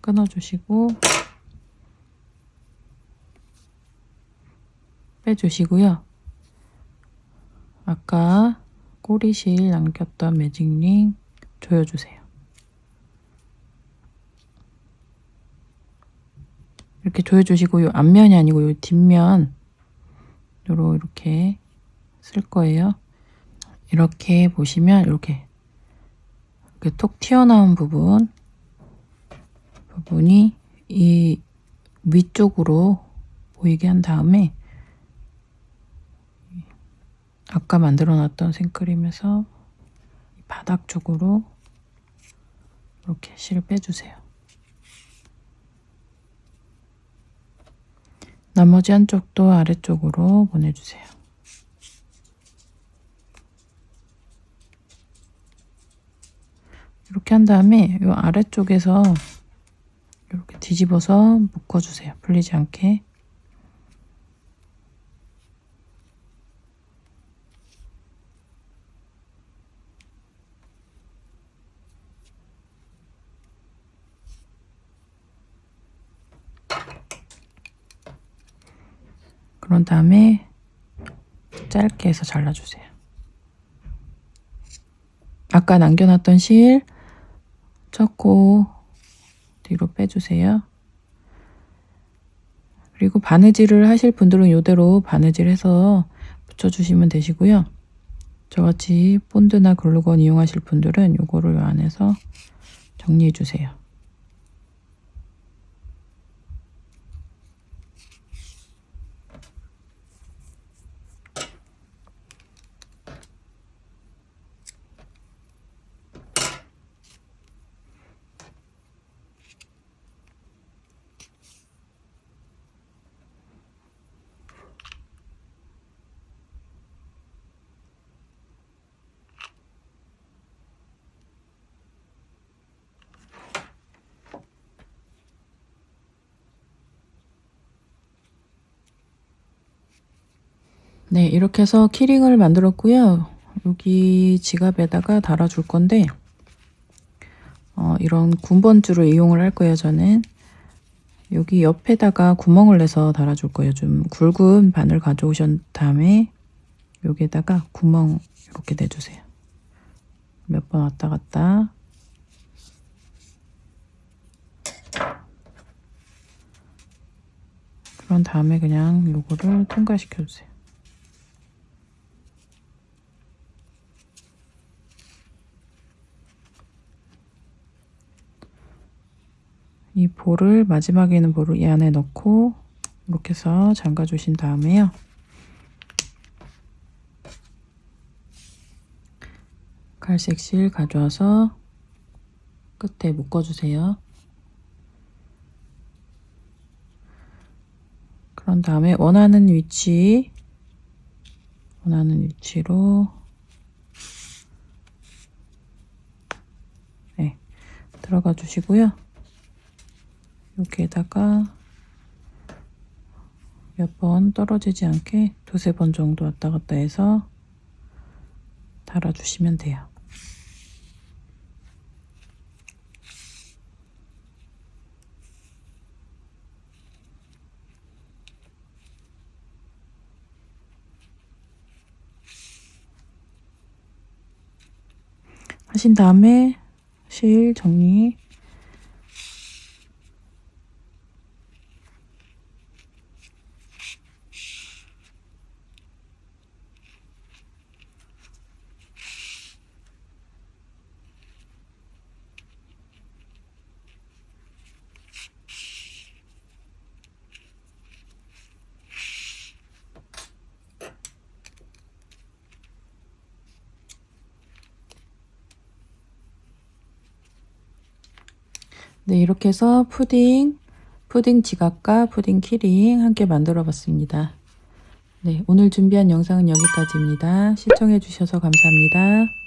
끊어주시고 빼주시고요. 아까 꼬리실 남겼던 매직링 조여주세요. 이렇게 조여주시고 요 앞면이 아니고 요 뒷면 이렇게 쓸 거예요. 이렇게 보시면 이렇게 톡 튀어나온 부분이 이 위쪽으로 보이게 한 다음에 아까 만들어 놨던 생크림에서 바닥 쪽으로 이렇게 실을 빼주세요. 나머지 한쪽도 아래쪽으로 보내주세요. 이렇게 한 다음에 이 아래쪽에서 이렇게 뒤집어서 묶어주세요. 풀리지 않게. 그런 다음에 짧게 해서 잘라주세요. 아까 남겨놨던 실 첫 코 뒤로 빼주세요. 그리고 바느질을 하실 분들은 이대로 바느질해서 붙여주시면 되시고요. 저같이 본드나 글루건 이용하실 분들은 이거를 이 안에서 정리해 주세요. 네, 이렇게 해서 키링을 만들었고요. 여기 지갑에다가 달아줄 건데 이런 군번줄을 이용을 할 거예요. 저는 여기 옆에다가 구멍을 내서 달아줄 거예요. 좀 굵은 바늘 가져오신 다음에 여기에다가 구멍 이렇게 내주세요. 몇 번 왔다 갔다. 그런 다음에 그냥 요거를 통과시켜 주세요. 이 볼을 마지막에 있는 볼을 이 안에 넣고 이렇게 해서 잠가 주신 다음에요. 갈색 실 가져와서 끝에 묶어 주세요. 그런 다음에 원하는 위치로 네, 들어가 주시고요. 여기에다가 몇 번 떨어지지 않게 두세 번 정도 왔다 갔다 해서 달아주시면 돼요. 하신 다음에 실 정리. 네, 이렇게 해서 푸딩 지갑과 푸딩 키링 함께 만들어 봤습니다. 네, 오늘 준비한 영상은 여기까지입니다. 시청해 주셔서 감사합니다.